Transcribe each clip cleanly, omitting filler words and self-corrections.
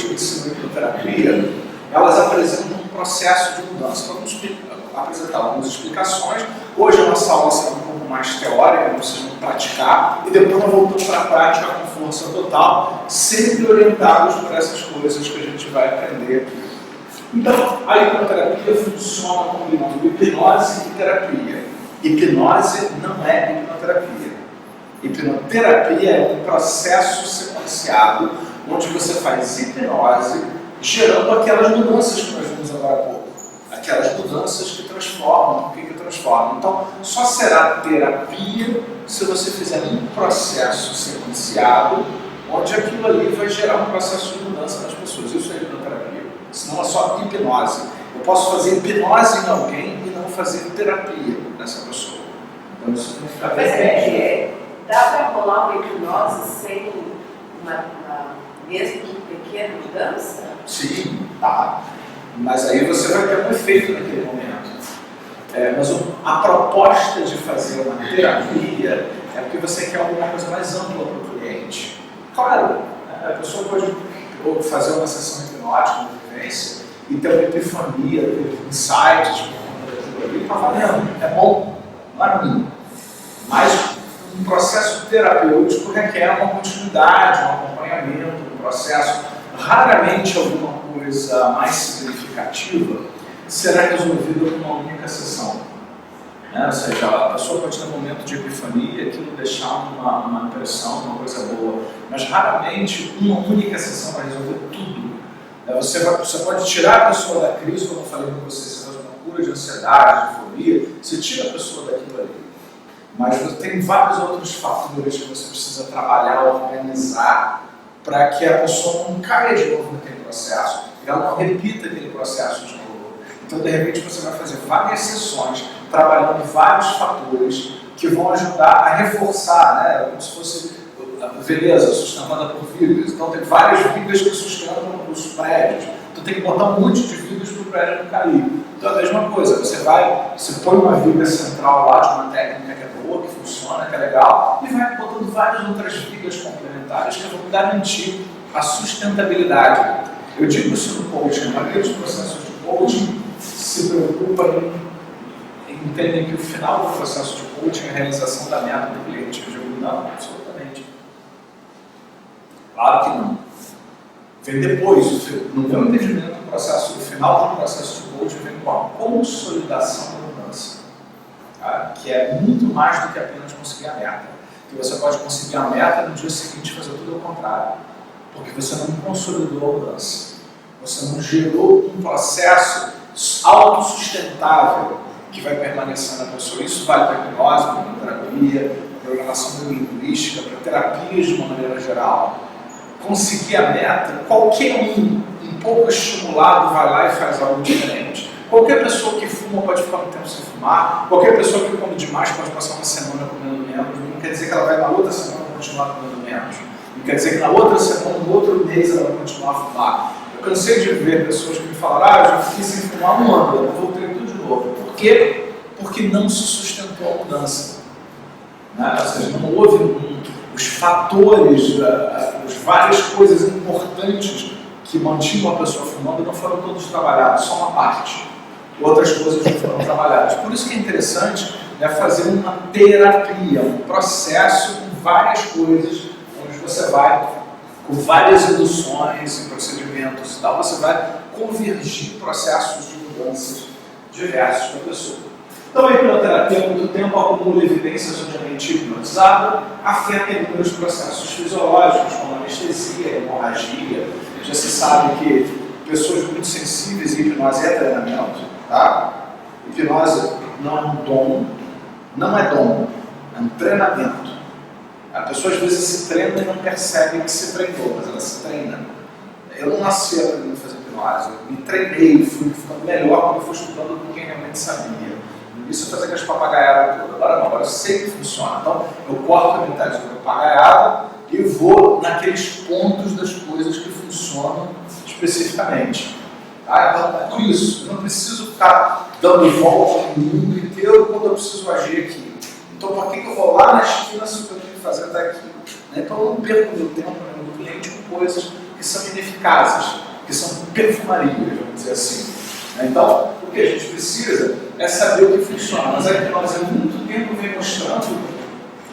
que ensinam hipnoterapia, elas apresentam um processo de mudança. Vamos apresentar algumas explicações. Hoje a nossa aula será um pouco mais teórica, vocês vão praticar, e depois nós voltamos para a prática com força total, sempre orientados por essas coisas que a gente vai aprender. Então, a hipnoterapia funciona combinando hipnose e terapia. Hipnose não é hipnoterapia. Hipnoterapia é um processo sequenciado onde você faz hipnose gerando aquelas mudanças que nós vimos agora há pouco. Aquelas mudanças que transformam, o que transforma. Então, só será terapia se você fizer um processo sequenciado onde aquilo ali vai gerar um processo de mudança nas pessoas. Isso é hipnoterapia. Senão é só hipnose. Eu posso fazer hipnose em alguém e não fazer terapia nessa pessoa. Então isso não fica bem. Dá para rolar uma hipnose sem mesmo que pequena mudança? Sim, tá. Mas aí você vai ter um efeito naquele momento. Mas a proposta de fazer uma terapia é porque você quer alguma coisa mais ampla para o cliente. Claro, a pessoa pode fazer uma sessão hipnótica, uma vivência, e ter uma epifania, ter insights por conta daquilo ali, está valendo. É bom, não é ruim. Mas um processo terapêutico requer uma continuidade, um acompanhamento, um processo. Raramente alguma coisa mais significativa será resolvida com uma única sessão. Ou seja, a pessoa pode ter um momento de epifania, aquilo deixar uma impressão, uma coisa boa, mas raramente uma única sessão vai resolver tudo. Você pode tirar a pessoa da crise, como eu falei com você faz uma cura de ansiedade, de fobia, você tira a pessoa daquilo ali. Mas tem vários outros fatores que você precisa trabalhar, organizar, para que a pessoa não caia de novo naquele processo, e ela não repita aquele processo de novo. Então, de repente, você vai fazer várias sessões, trabalhando vários fatores que vão ajudar a reforçar, né? Como se fosse a beleza sustentada por vigas. Então, tem várias vigas que sustentam os prédios. Então, tem que botar um monte de vigas para o prédio não cair. Então, a mesma coisa, você põe uma viga central lá de uma técnica que é boa, que funciona, que é legal, e vai botando várias outras vigas complementares que vão garantir a sustentabilidade. Eu digo isso no coaching, a maioria dos processos de coaching se preocupa em entender que o final do processo de coaching é a realização da meta do cliente. Eu digo, não, absolutamente. Claro que não. Vem depois, no meu entendimento, o final do processo de coaching vem com a consolidação da mudança, tá? Que é muito mais do que apenas conseguir a meta. Que você pode conseguir a meta e no dia seguinte fazer tudo ao contrário, porque você não consolidou a mudança. Você não gerou um processo autossustentável que vai permanecer na pessoa. Isso vale para a hipnose, para a terapia, para a programação neurolinguística, para terapias de uma maneira geral. Conseguir a meta, qualquer um pouco estimulado vai lá e faz algo diferente. Qualquer pessoa que fuma pode ficar um tempo sem fumar, qualquer pessoa que come demais pode passar uma semana comendo menos, não quer dizer que ela vai na outra semana continuar comendo menos, não quer dizer que na outra semana, no outro mês ela vai continuar a fumar. Eu cansei de ver pessoas que me falaram, eu já fiquei sem fumar um ano, eu voltei tudo de novo. Por quê? Porque não se sustentou a mudança. Né? Ou seja, não houve os fatores, as várias coisas importantes que mantinham a pessoa fumando não foram todos trabalhados, só uma parte. Outras coisas não foram trabalhadas. Por isso que é interessante, né, fazer uma terapia, um processo com várias coisas, onde você vai, com várias induções e procedimentos e tal, você vai convergir processos de mudanças diversos para a pessoa. Então, a hipnoterapia há muito tempo acumula evidências onde a mente hipnotizada afeta inúmeros processos fisiológicos, como anestesia, hemorragia. Já se sabe que pessoas muito sensíveis em hipnose é treinamento, tá? Hipnose não é um dom, não é dom, é um treinamento. A pessoa às vezes se treina e não percebe que se treinou, mas ela se treina. Eu não nasci aprendendo a fazer hipnose, eu me treinei, fui ficando melhor quando eu fui estudando com quem realmente sabia. Isso eu fazia aquelas papagaiadas todas. Agora não, agora eu sei que funciona. Então eu corto a metade da papagaiada e vou naqueles pontos das coisas que funcionam especificamente. Tá? Então é por isso, eu não preciso ficar dando volta no mundo inteiro quando eu preciso agir aqui. Então por que eu vou lá na esquina se eu tenho que fazer até aqui? Então eu não perco meu tempo no meu cliente com coisas que que são ineficazes, que são perfumarias, vamos dizer assim. Então, o que a gente precisa é saber o que funciona. Mas a hipnose há muito tempo vem mostrando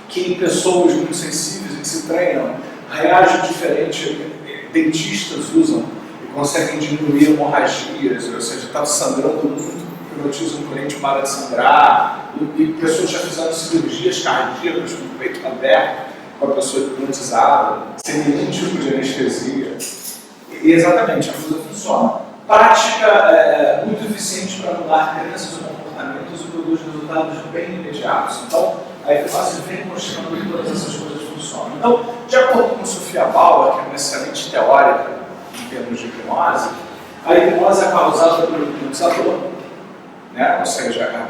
que pessoas muito sensíveis e que se treinam reagem diferente. Dentistas usam e conseguem diminuir hemorragias, ou seja, está sangrando muito, hipnotiza um cliente para de sangrar, e pessoas já fizeram cirurgias cardíacas com o peito aberto, com a pessoa hipnotizada, sem nenhum tipo de anestesia. E exatamente, a coisa funciona. Prática muito eficiente para mudar crenças e comportamentos e produz resultados bem imediatos. Então, a hipnose vem mostrando que todas essas coisas funcionam. Então, de acordo com Sofia Bauer, que é uma excelente teórica em termos de hipnose, a hipnose é causada pelo hipnotizador, né? Ou seja,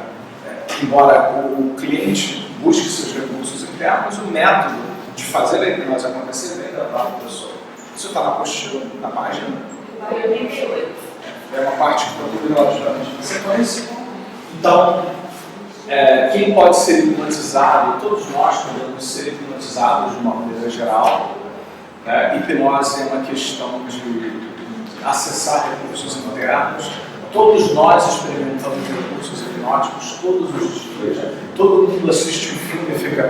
embora o cliente busque seus recursos internos, o método de fazer a hipnose acontecer vem da própria pessoa. Isso está na apostila, na página. É uma parte que está tudo relativamente na sequência. Então, quem pode ser hipnotizado, todos nós podemos ser hipnotizados de uma maneira geral. Hipnose é uma questão de acessar recursos internos. Todos nós experimentamos recursos hipnóticos todos os dias. Todo mundo assiste um filme e fica...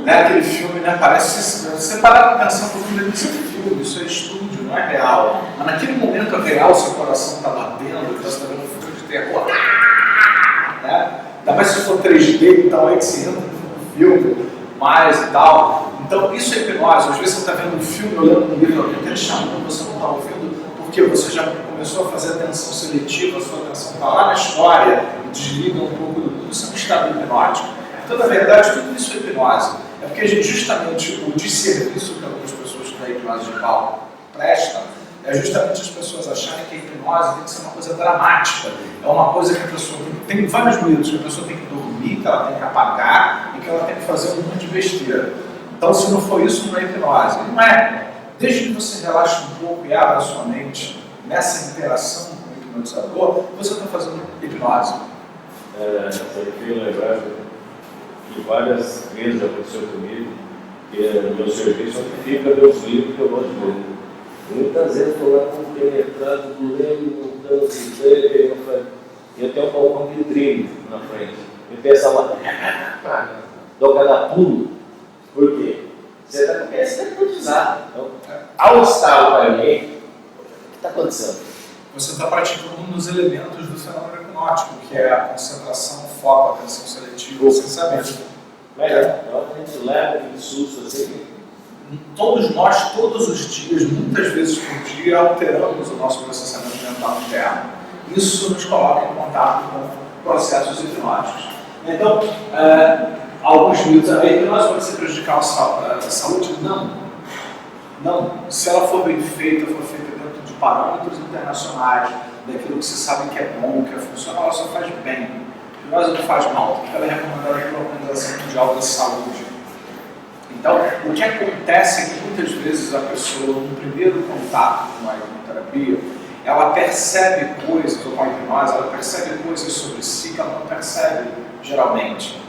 Aquele filme, parece... Você parar para pensar no filme, isso é estúdio, não é real. Mas naquele momento é real, seu coração está batendo, você está vendo um filme de terror. Ainda mais se for 3D, então aí que você entra no filme, mais e tal. Então isso é hipnose. Às vezes você está vendo um filme, olhando um livro, alguém está te chamando, você não está ouvindo, porque você já começou a fazer atenção seletiva, a sua atenção está lá na história, e desliga um pouco do tudo, isso é um estado hipnótico. Então, na verdade, tudo isso é hipnose. É porque a gente, justamente, o desserviço que algumas pessoas da hipnose de Bauer prestam, é justamente as pessoas acharem que a hipnose tem que ser uma coisa dramática. É uma coisa que a pessoa tem vários mitos, que a pessoa tem que dormir, que ela tem que apagar e que ela tem que fazer um monte de besteira. Então, se não for isso, não é hipnose. Não é. Desde que você relaxe um pouco e abra a sua mente nessa interação com o hipnotizador, você está fazendo hipnose. Eu queria lembrar que várias vezes aconteceu comigo, que no meu serviço fica meus livros que eu gosto de ler. Muitas vezes estou lá compenetrado, lendo, montando ideia, e eu tenho um balcão de trilho na frente. E pensa lá, dou cada pulo. Por quê? Você está começando a hipnotizar. Então, ao estar para ninguém, o que está acontecendo? Você está praticando um dos elementos do fenômeno hipnótico, que é a concentração, o foco, a atenção seletiva, sem saber. Então a gente leva aquele susto assim. Todos nós, todos os dias, muitas vezes por dia, alteramos o nosso processamento mental interno. Isso nos coloca em contato com processos hipnóticos. Então, alguns mitos, a hipnose pode ser prejudicial à saúde? Não. Não. Se ela for bem feita, for feita dentro de parâmetros internacionais, daquilo que se sabe que é bom, que é funcional, ela só faz bem. A hipnose não faz mal, porque ela é recomendada pela Organização Mundial da Saúde. Então, o que acontece é que muitas vezes a pessoa, no primeiro contato com a hipnoterapia, ela percebe coisas, ou com a hipnose, ela percebe coisas sobre si que ela não percebe geralmente.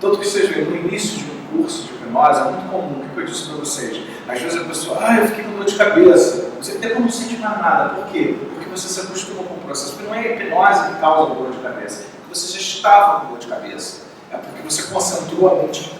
Tanto que vocês veem, no início de um curso de hipnose, é muito comum, o que eu disse para vocês? Às vezes a pessoa, eu fiquei com dor de cabeça. Você até não sente mais nada. Por quê? Porque você se acostuma com o processo. Porque não é a hipnose que causa dor de cabeça. Porque você já estava com dor de cabeça. É porque você concentrou a mente,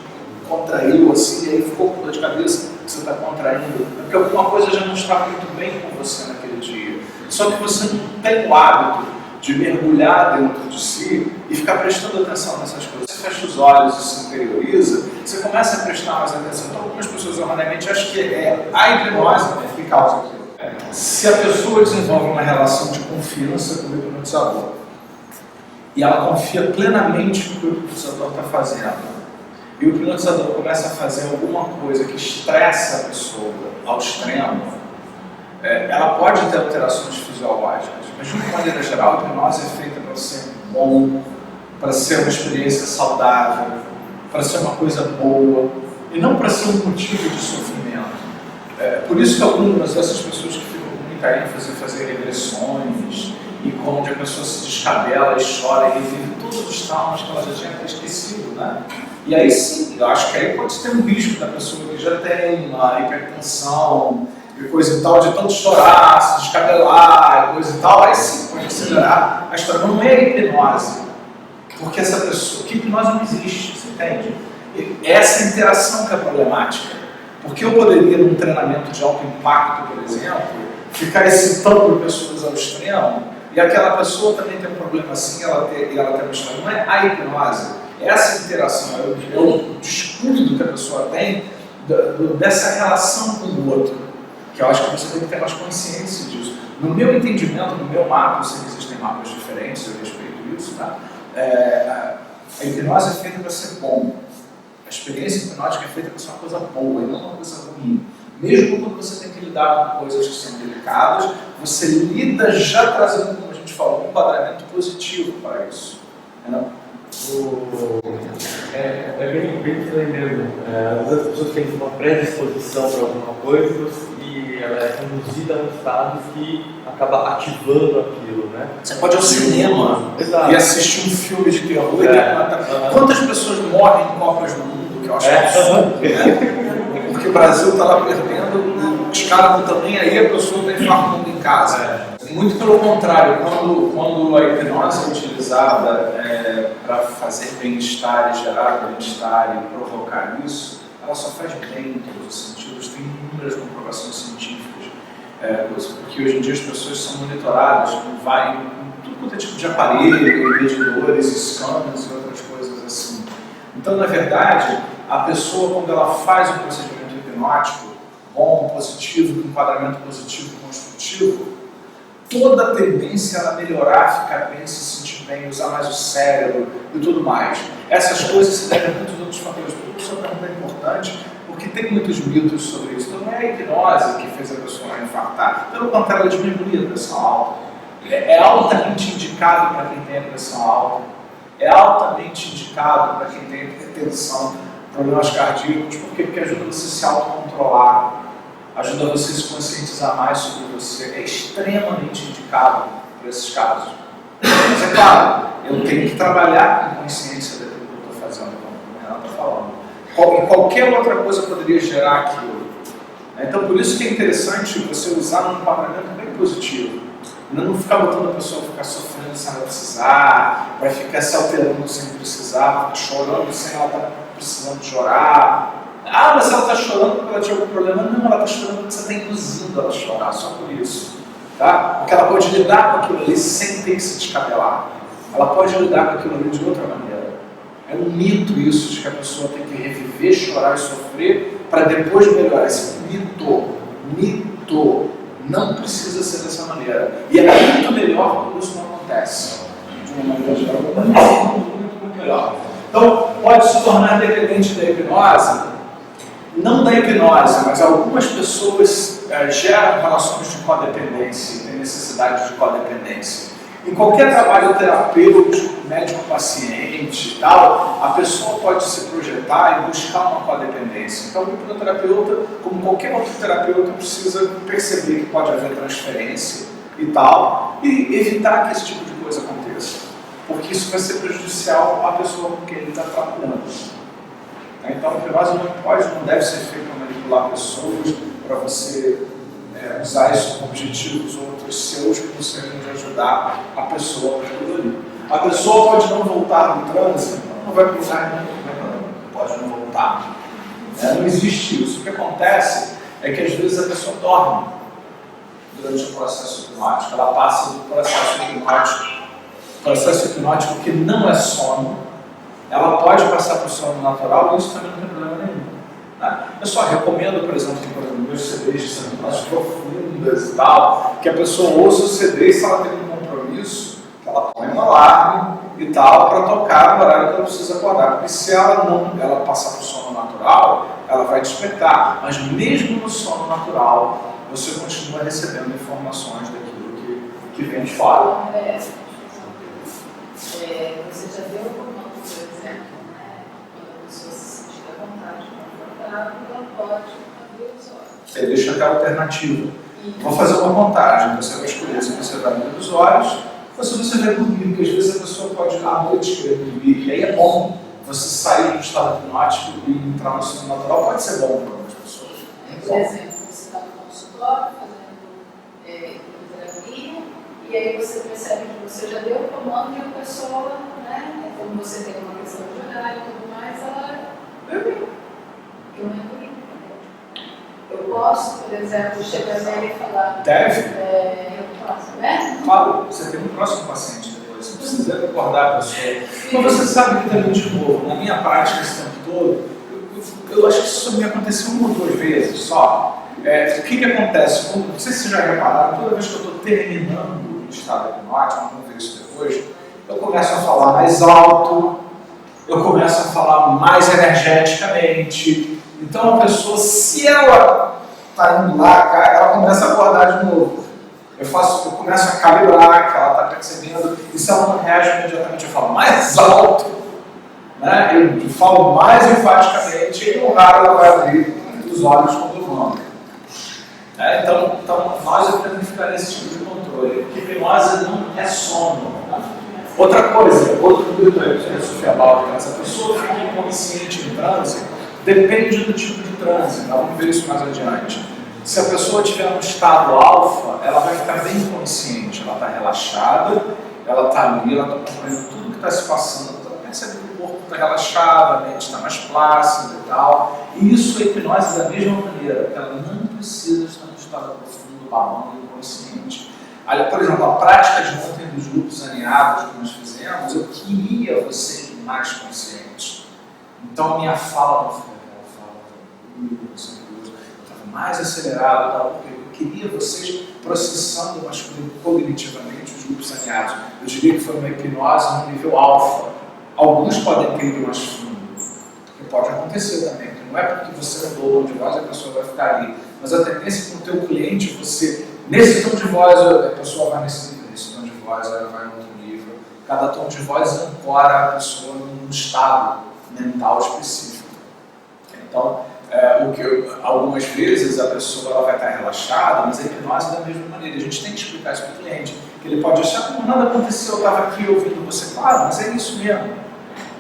contraiu assim, e aí ficou com dor de cabeça, você está contraindo. É porque alguma coisa já não estava muito bem com você naquele dia. Só que você não tem o hábito de mergulhar dentro de si e ficar prestando atenção nessas coisas. Você fecha os olhos e se interioriza, você começa a prestar mais atenção. Então, algumas pessoas erroneamente acham que é a hipnose que causa aquilo. Se a pessoa desenvolve uma relação de confiança com o hipnotizador e ela confia plenamente no que o hipnotizador está fazendo, e o hipnotizador começa a fazer alguma coisa que estressa a pessoa ao extremo, ela pode ter alterações fisiológicas, mas de uma maneira geral a hipnose é feita para ser bom, para ser uma experiência saudável, para ser uma coisa boa, e não para ser um motivo de sofrimento. Por isso que algumas dessas pessoas que ficam com muita ênfase em fazer regressões, e onde a pessoa se descabela e chora e revive todos os traumas que ela já tinha até esquecido, né? E aí sim, eu acho que aí pode ter um risco da pessoa que já tem uma hipertensão, e coisa e tal, de tanto chorar, se descabelar, e coisa e tal, aí sim pode acelerar a história. Não é hipnose, porque essa pessoa, que hipnose não existe, você entende? E essa interação que é problemática. Porque eu poderia, num treinamento de alto impacto, por exemplo, ficar excitando pessoas ao extremo, e aquela pessoa também tem um problema assim, e ela tem uma história. Não é a hipnose, é essa interação, é o descuido que a pessoa tem dessa relação com o outro, que eu acho que você tem que ter mais consciência disso. No meu entendimento, no meu mapa, eu sei que existem mapas diferentes, eu respeito isso, tá? A hipnose é feita para ser bom. A experiência hipnótica é feita para ser uma coisa boa e não uma coisa ruim. Mesmo quando você tem que lidar com coisas que são delicadas, você lida já trazendo, como a gente falou, um enquadramento positivo para isso. Não? Bem mesmo. Às vezes as pessoas têm uma predisposição para alguma coisa e ela é conduzida a um estado que acaba ativando aquilo, né? Você pode ir ao cinema e assistir um filme de terror e matar. Quantas pessoas morrem em Copas do Mundo, que eu acho absurdo, né? Porque o Brasil está lá perdendo, os caras não estão nem aí, a pessoa está infartando em casa. Muito pelo contrário, quando a hipnose é utilizada para fazer bem-estar e gerar bem-estar e provocar isso, ela só faz bem em todos os sentidos. Tem inúmeras comprovações científicas, porque hoje em dia as pessoas são monitoradas em tudo quanto é tipo de aparelho, medidores, scanners e outras coisas assim. Então, na verdade, a pessoa, quando ela faz um procedimento hipnótico bom, positivo, com enquadramento positivo, construtivo, toda a tendência a melhorar, ficar bem, se sentir bem, usar mais o cérebro e tudo mais. Essas coisas se devem a muitos outros fatores. Por isso é muito importante, porque tem muitos mitos sobre isso. Então não é a hipnose que fez a pessoa infartar. Pelo contrário, ela diminuía a pressão alta. É altamente indicado para quem tem a pressão alta. É altamente indicado para quem tem hipertensão, problemas cardíacos. Por quê? Porque ajuda você a se autocontrolar. Ajuda você a se conscientizar mais sobre você. É extremamente indicado para esses casos. Mas é claro, eu tenho que trabalhar com consciência daquilo que eu estou fazendo, como o Renato está falando. Qualquer outra coisa poderia gerar aquilo. Então, por isso que é interessante você usar um enquadramento bem positivo. Não ficar botando a pessoa ficar sofrendo sem ela precisar, vai ficar se alterando sem precisar, chorando sem ela estar precisando chorar. Ah, mas ela está chorando porque ela tinha algum problema. Não, ela está chorando porque você está induzindo ela a chorar, só por isso. Tá? Porque ela pode lidar com aquilo ali sem ter que se descabelar. Ela pode lidar com aquilo ali de outra maneira. É um mito isso, de que a pessoa tem que reviver, chorar e sofrer para depois melhorar. Esse mito. Não precisa ser dessa maneira. E é muito melhor quando isso não acontece. De uma maneira geral, muito melhor. Então, pode se tornar dependente da hipnose. Não da hipnose, mas algumas pessoas geram relações de codependência, têm necessidade de codependência. Em qualquer trabalho terapêutico, médico-paciente e tal, a pessoa pode se projetar e buscar uma codependência. Então, o hipnoterapeuta, como qualquer outro terapeuta, precisa perceber que pode haver transferência e tal, e evitar que esse tipo de coisa aconteça. Porque isso vai ser prejudicial à pessoa com quem ele está trabalhando. Então, a hipnose não deve ser feita para manipular pessoas, para você usar isso com objetivos ou outros seus que você pode ajudar a pessoa para aquilo ali. A pessoa pode não voltar no trânsito, não vai precisar, pode não voltar. Não existe isso. O que acontece é que às vezes a pessoa dorme durante o processo hipnótico, ela passa do processo hipnótico. O processo hipnótico que não é sono, ela pode passar para o sono natural e isso também não tem problema nenhum. Eu só recomendo, por exemplo, meus CDs de sanatórias profundas e tal, que a pessoa ouça o CD e se ela tem um compromisso, que ela põe um alarme e tal, para tocar no horário que ela precisa acordar. Porque se ela passar para o sono natural, ela vai despertar. Mas mesmo no sono natural, você continua recebendo informações daquilo que vem de fora. Você já deu o comando, por exemplo, quando a pessoa se sentir à vontade, confortável, ela pode abrir os olhos. Você deixa aquela alternativa. Vou fazer uma contagem, você vai escolher se você vai abrir os olhos ou se você vai dormir, porque às vezes a pessoa pode à noite querer dormir, e aí é bom você sair do estado hipnótico e entrar no sono natural, pode ser bom para algumas pessoas. Por exemplo, você está no consultório. consultório, fazendo hipnoterapia, e aí você percebe que você já deu o comando e a pessoa, né, como você tem uma questão de horário e tudo mais, ela dormiu. Eu não dormi. Eu posso, por exemplo, chegar nele e falar. Deve? Eu posso, né? Claro, você tem um próximo paciente depois, você precisa acordar a pessoa. Mas você sabe que também, de novo, na minha prática esse tempo todo, eu acho que isso me aconteceu uma ou duas vezes só. O que acontece? Não sei se vocês já repararam, toda vez que eu estou terminando o estado hipnótico, vamos ver isso depois, eu começo a falar mais alto, eu começo a falar mais energeticamente. Então a pessoa, se ela está indo lá, ela começa a acordar de novo. Eu começo a calibrar que ela está percebendo, e se ela não reage imediatamente, eu falo mais alto, né? Eu falo mais enfaticamente, e no raro ela vai abrir os olhos quando eu vou. Então nós temos que ficar nesse tipo de controle, porque hipnose não é sono. Outra coisa, outro grupo que a Sofia Balda, essa pessoa fica inconsciente em transe, depende do tipo de transe, tá? Vamos ver isso mais adiante. Se a pessoa estiver no estado alfa, ela vai ficar bem consciente, ela está relaxada, ela está ali, ela está compreendendo tudo que está se passando, então percebe que o corpo está relaxado, a mente está mais plácida e tal. E isso é hipnose da mesma maneira, ela não precisa estar no estado profundo, babando e inconsciente. Por exemplo, a prática de ontem dos grupos alinhados que nós fizemos, eu queria vocês mais conscientes. Então a minha fala não foi aquela fala, eu estava mais acelerado, porque eu queria vocês processando mais cognitivamente os grupos alinhados. Eu diria que foi uma hipnose no nível alfa. Alguns podem ter ido mais fundo, que pode acontecer também, porque não é porque você mudou o tom de voz a pessoa vai ficar ali. Mas a tendência com o teu cliente, você, nesse tom de voz, a pessoa vai nesse nível, nesse tom de voz, ela vai em outro nível. Cada tom de voz ancora a pessoa num estado mental específico. Então, algumas vezes a pessoa ela vai estar relaxada, mas a hipnose da mesma maneira. A gente tem que explicar isso para o cliente, que ele pode achar que nada aconteceu, eu estava aqui ouvindo você. Claro, mas é isso mesmo.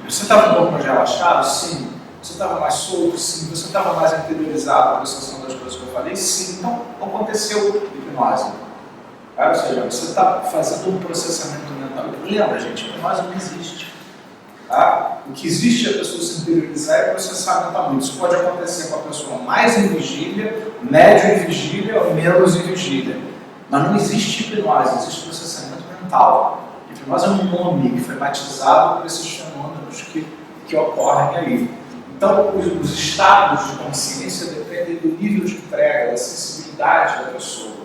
Você estava um pouco mais relaxado? Sim. Você estava mais solto? Sim. Você estava mais interiorizado na processação das coisas que eu falei? Sim. Então, aconteceu hipnose. Ou seja, você está fazendo um processamento mental. Lembra, gente, hipnose não existe. Tá? O que existe é a pessoa se interiorizar e processar mentalmente. Isso pode acontecer com a pessoa mais em vigília, médio em vigília ou menos em vigília. Mas não existe hipnose, existe processamento mental. Hipnose é um nome que foi batizado por esses fenômenos que ocorrem aí. Então, os estados de consciência dependem do nível de entrega, da sensibilidade da pessoa.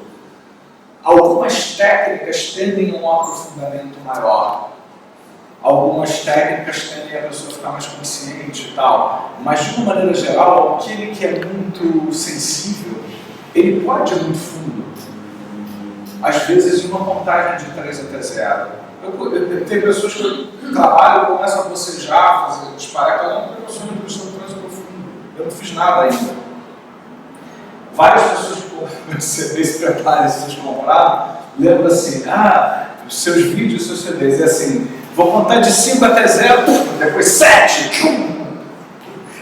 Algumas técnicas tendem a um aprofundamento maior. Algumas técnicas tendem a pessoa ficar mais consciente e tal. Mas, de uma maneira geral, aquele que é muito sensível, ele pode ir muito fundo. Às vezes, em uma contagem de 3 até 0. Tem pessoas que eu trabalho, eu começo a bocejar, disparar, cada um tem uma sonho de questão de transe profundo. Eu não fiz nada ainda. Várias pessoas que eu CDs preparados, vocês compraram, lembram assim, os seus vídeos, seus CDs, é assim, vou contar de 5 até 0, depois 7.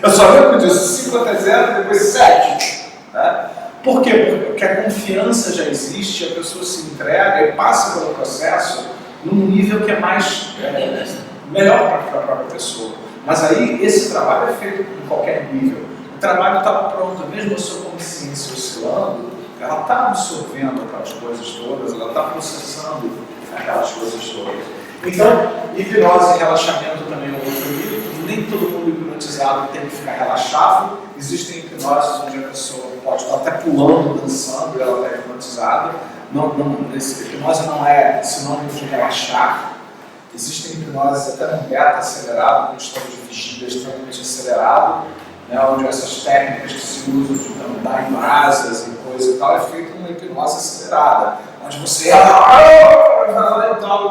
Eu só lembro disso, 5 até 0, depois 7. Tá? Por quê? Porque a confiança já existe, a pessoa se entrega e passa pelo processo num nível que é mais melhor para a própria pessoa. Mas aí esse trabalho é feito em qualquer nível. O trabalho estava pronto, mesmo a sua consciência oscilando, ela está absorvendo aquelas coisas todas, ela está processando aquelas coisas todas. Então, hipnose e relaxamento também é um outro nível. Nem todo mundo hipnotizado tem que ficar relaxado. Existem hipnoses onde a pessoa pode estar até pulando, dançando, e ela está hipnotizada. Hipnose não é sinônimo de relaxar. Existem hipnoses até no beta acelerado, com estado de vigília extremamente acelerado, né, onde essas técnicas que se usam de andar em brasas e coisa e tal, é feita uma hipnose acelerada, onde você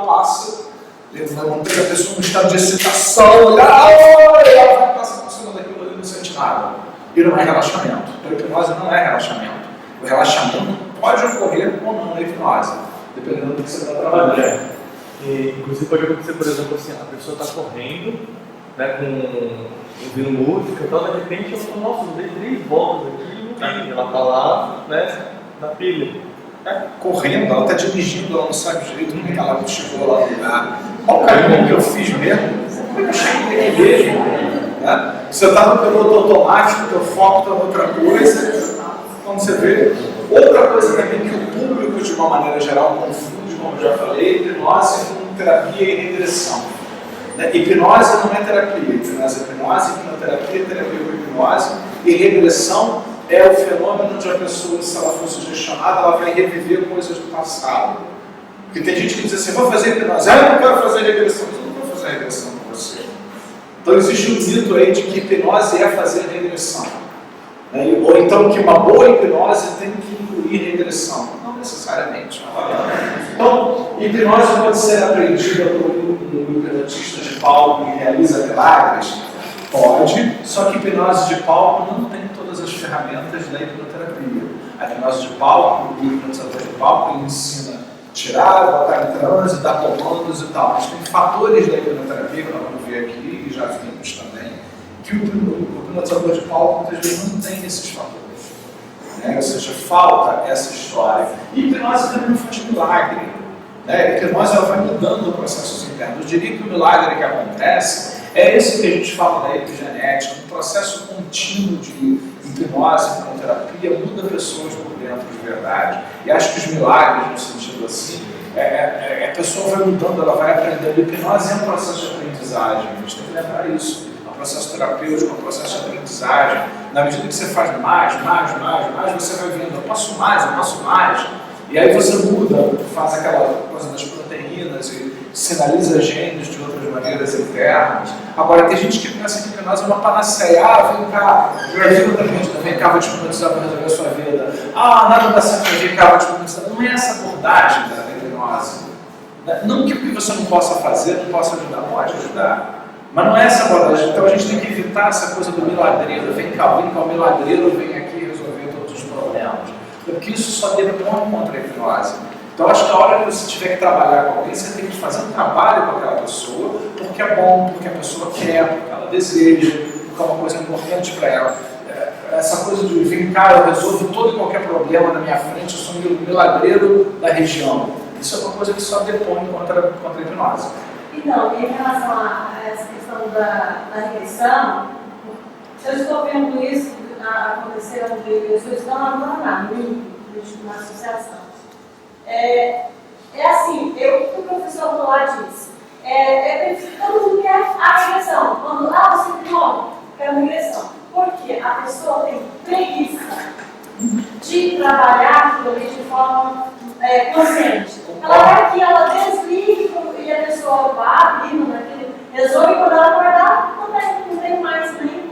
passa, mantém a pessoa no estado de excitação, e ela vai passar por cima daquilo ali e não sente nada. E não é relaxamento. Então, a hipnose não é relaxamento. O relaxamento pode ocorrer ou não na hipnose, dependendo do que você está trabalhando. E, inclusive pode acontecer, por exemplo, assim, a pessoa está correndo, né, ouvindo música e tal, de repente ela fala, nossa, eu dei 3 voltas aqui, ela está lá, né, Na pilha. Correndo, ela está dirigindo, ela não sabe direito como é que ela chegou lá no lugar. Qual o caminho que eu fiz mesmo? Como é que eu cheguei aqui mesmo? Né? Você está no piloto automático, teu foco está em outra coisa. Quando você vê. Outra coisa também que o público, de uma maneira geral, confunde, como eu já falei, hipnose com terapia e regressão. Né? Hipnose não é terapia, hipnose é hipnose, hipnoterapia é terapia com hipnose, e regressão é o fenômeno onde a pessoa, se ela for sugestionada, ela vai reviver coisas do passado. Porque tem gente que diz assim, vou fazer hipnose, eu não quero fazer regressão, mas eu não vou fazer regressão com você. Então existe um mito aí de que hipnose é fazer regressão. Né? Ou então que uma boa hipnose tem que incluir regressão. Não necessariamente. Então, hipnose pode ser aprendida por um hipnotista de palco que realiza milagres? Pode, só que hipnose de palco não tem todas as ferramentas da hipnoterapia. A hipnose de palco, o hipnotizador de palco, ele ensina a tirar, botar em transe, dar comandos e tal. Mas tem fatores da hipnoterapia, que nós vamos ver aqui, e já vimos também, que o hipnotizador de palco muitas vezes não tem esses fatores. Né? Ou seja, falta essa história. E hipnose também não faz milagre. Né? A hipnose ela vai mudando processos internos. Eu diria que o milagre que acontece é esse que a gente fala da epigenética, um processo contínuo de hipnose, hipnoterapia, muda pessoas por dentro de verdade. E acho que os milagres, no sentido assim, a pessoa vai mudando, ela vai aprendendo. Hipnose é um processo de aprendizagem, a gente tem que lembrar isso. É um processo terapêutico, é um processo de aprendizagem. Na medida que você faz mais, você vai vendo, eu posso mais. E aí você muda, faz aquela coisa das proteínas e sinaliza genes de outras maneiras internas. Agora, tem gente que pensa que hipnose é uma panaceia. Vem cá, me ajuda vem cá, vou te hipnotizar para resolver a sua vida. Nada dá certo, vem cá, vou te hipnotizar. Não é essa abordagem da hipnose. Não que o que você não possa fazer, não possa ajudar, pode ajudar. Mas não é essa abordagem. Então a gente tem que evitar essa coisa do milagreiro. Vem cá, o milagreiro vem aqui resolver todos os problemas. Porque isso só depõe contra a hipnose. Então, acho que a hora que você tiver que trabalhar com alguém, você tem que fazer um trabalho com aquela pessoa, porque é bom, porque a pessoa quer, porque ela deseja, porque é uma coisa importante para ela. Essa coisa de vem cá, eu resolvo todo e qualquer problema na minha frente, eu sou um milagreiro da região. Isso é uma coisa que só depõe contra a hipnose. Então, em relação a essa questão da regressão, se eu estou vendo isso acontecer onde pessoas estão agora na associação. É assim, o que o professor lá disse, todo mundo quer a regressão. Quando você não quer uma regressão. Porque a pessoa tem preguiça de trabalhar aquilo ali de forma consciente. Ela vai aqui, ela desliga e a pessoa vai abrindo naquele, resolve quando ela acordar, não tem mais nem.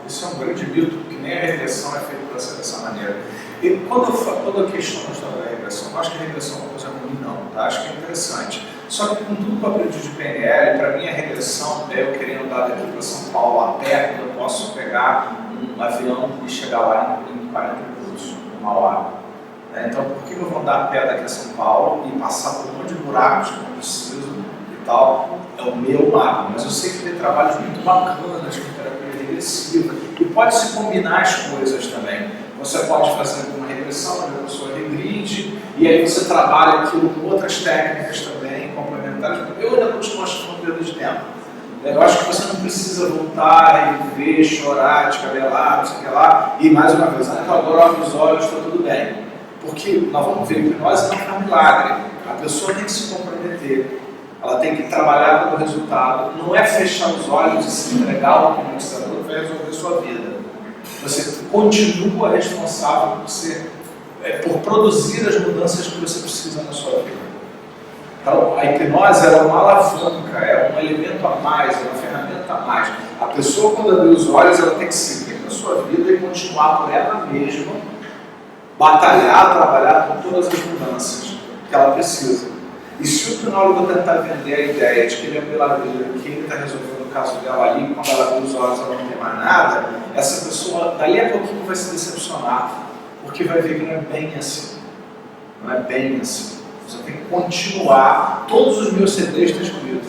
Isso é um grande mito, porque nem a regressão é feita dessa maneira. E quando eu questiono a história da regressão, eu acho que a regressão é uma coisa ruim, não, tá? Acho que é interessante. Só que com tudo que eu aprendi de PNL, para mim a regressão é eu querendo andar daqui para São Paulo a pé, quando eu posso pegar um avião e chegar lá em 40 minutos, uma hora. Então, por que eu vou andar a pé daqui a São Paulo e passar por um monte de buracos que eu não preciso e tal? É o meu mapa, mas eu sei que tem trabalhos muito bacanas com terapia regressiva e pode se combinar as coisas também. Você pode fazer uma regressão, onde a pessoa regride, e aí você trabalha aquilo com outras técnicas também, complementares. Eu ainda continuo achando perda de tempo. Eu acho que você não precisa voltar, reviver, chorar, descabelar, não sei o que lá, e mais uma vez, eu agora abro os olhos, está tudo bem. Porque nós vamos ver, a hipnose não é um milagre. A pessoa tem que se comprometer. Ela tem que trabalhar pelo resultado. Não é fechar os olhos e se entregar ao hipnotizador que vai resolver a sua vida. Você continua responsável por produzir as mudanças que você precisa na sua vida. Então, a hipnose é uma alavanca, é um elemento a mais, é uma ferramenta a mais. A pessoa, quando abrir os olhos, ela tem que seguir na sua vida e continuar por ela mesma, batalhar, trabalhar com todas as mudanças que ela precisa. E se o hipnólogo tentar vender a ideia de que ele é um milagreiro, que ele está resolvendo o caso dela ali, quando ela abre os olhos ela não tem mais nada, essa pessoa, dali a pouquinho, vai se decepcionar, porque vai ver que não é bem assim. Não é bem assim. Você tem que continuar. Todos os meus CDs estão escritos.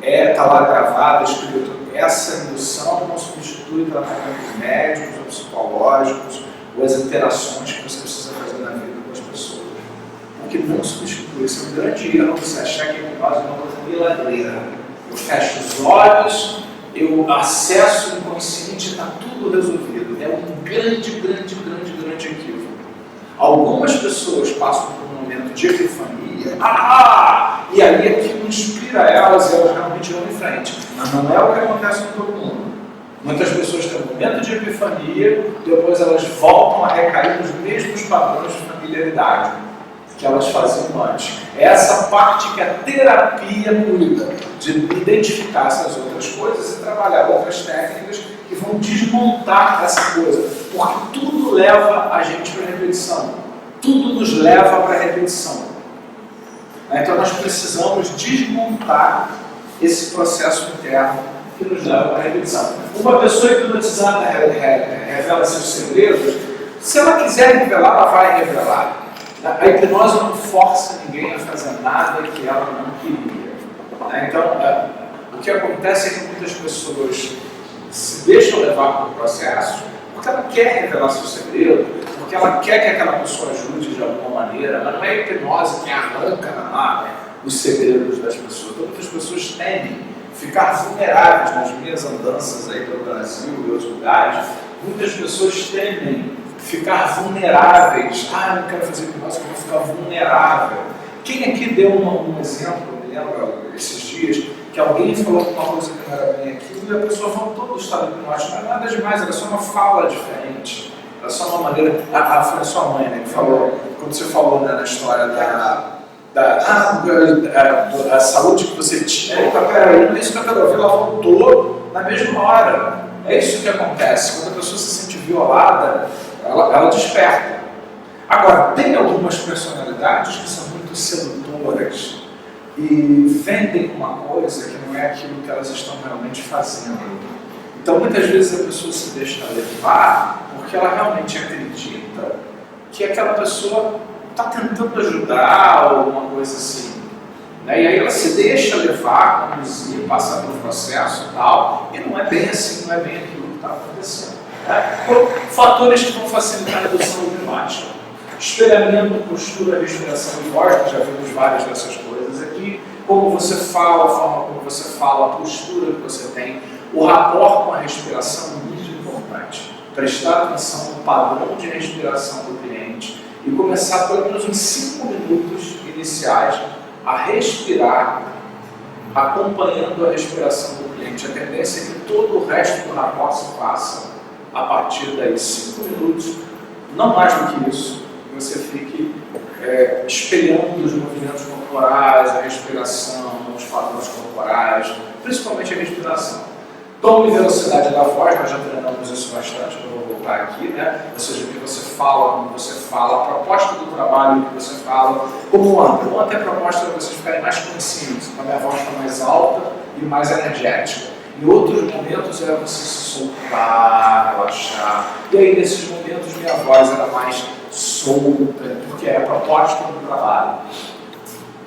Está lá gravado, escrito. Essa indução não substitui tratamentos médicos ou psicológicos ou as interações que você precisa que não substitui. Esse é um grande erro você achar que a hipnose é uma coisa milagreira. Eu fecho os olhos, eu acesso o inconsciente e está tudo resolvido. É um grande equívoco. Algumas pessoas passam por um momento de epifania, e aí aquilo inspira elas e elas realmente vão em frente. Mas não é o que acontece com todo mundo. Muitas pessoas têm um momento de epifania, depois elas voltam a recair nos mesmos padrões de familiaridade que elas faziam antes. É essa parte que a terapia cuida, de identificar essas outras coisas e trabalhar outras técnicas que vão desmontar essa coisa, porque tudo leva a gente para a repetição, tudo nos leva para a repetição. Então nós precisamos desmontar esse processo interno que nos leva para a repetição. Uma pessoa hipnotizada revela seus segredos, se ela quiser revelar, ela vai revelar. A hipnose não força ninguém a fazer nada que ela não queria. Então, o que acontece é que muitas pessoas se deixam levar pelo processo porque ela quer revelar seu segredo, porque ela quer que aquela pessoa ajude de alguma maneira, mas não é a hipnose que arranca os segredos das pessoas. Então, muitas pessoas temem ficar vulneráveis nas minhas andanças aí pelo Brasil e outros lugares. Muitas pessoas temem ficar vulneráveis. Eu não quero fazer hipnose, eu vou ficar vulnerável. Quem aqui deu um exemplo, eu me lembro esses dias, que alguém falou uma coisa que não era bem aquilo e a pessoa voltou do estado hipnótico. Não é nada demais, era só uma fala diferente. Era só uma maneira. Foi a sua mãe, né, que falou, quando você falou, né, na história da saúde que você tinha. Peraí, não é isso que eu quero ouvir, ela voltou na mesma hora. É isso que acontece. Quando a pessoa se sente violada, ela desperta. Agora, tem algumas personalidades que são muito sedutoras e vendem uma coisa que não é aquilo que elas estão realmente fazendo. Então, muitas vezes a pessoa se deixa levar porque ela realmente acredita que aquela pessoa está tentando ajudar ou alguma coisa assim. E aí ela se deixa levar, conduzir, passar pelo processo e tal, e não é bem assim, não é bem aquilo que está acontecendo. Fatores que vão facilitar a redução hipnótica: espelhamento, postura, respiração e voz. Nós já vimos várias dessas coisas aqui. Como você fala, a forma como você fala, a postura que você tem, o rapport com a respiração é muito importante. Prestar atenção no padrão de respiração do cliente e começar pelo menos uns 5 minutos iniciais a respirar, acompanhando a respiração do cliente. A tendência é que todo o resto do rapport se faça a partir daí. 5 minutos, não mais do que isso, que você fique espelhando os movimentos corporais, a respiração, os padrões corporais, principalmente a respiração. Tom e velocidade da voz, nós já treinamos isso bastante, eu vou voltar aqui, né? Ou seja, o que você fala, como você fala, a proposta do trabalho, o que você fala, como ontem. Ontem a proposta é vocês ficarem mais conscientes, a minha voz está mais alta e mais energética. Em outros momentos era você se soltar, relaxar. E aí, nesses momentos, minha voz era mais solta, porque é a proposta do trabalho.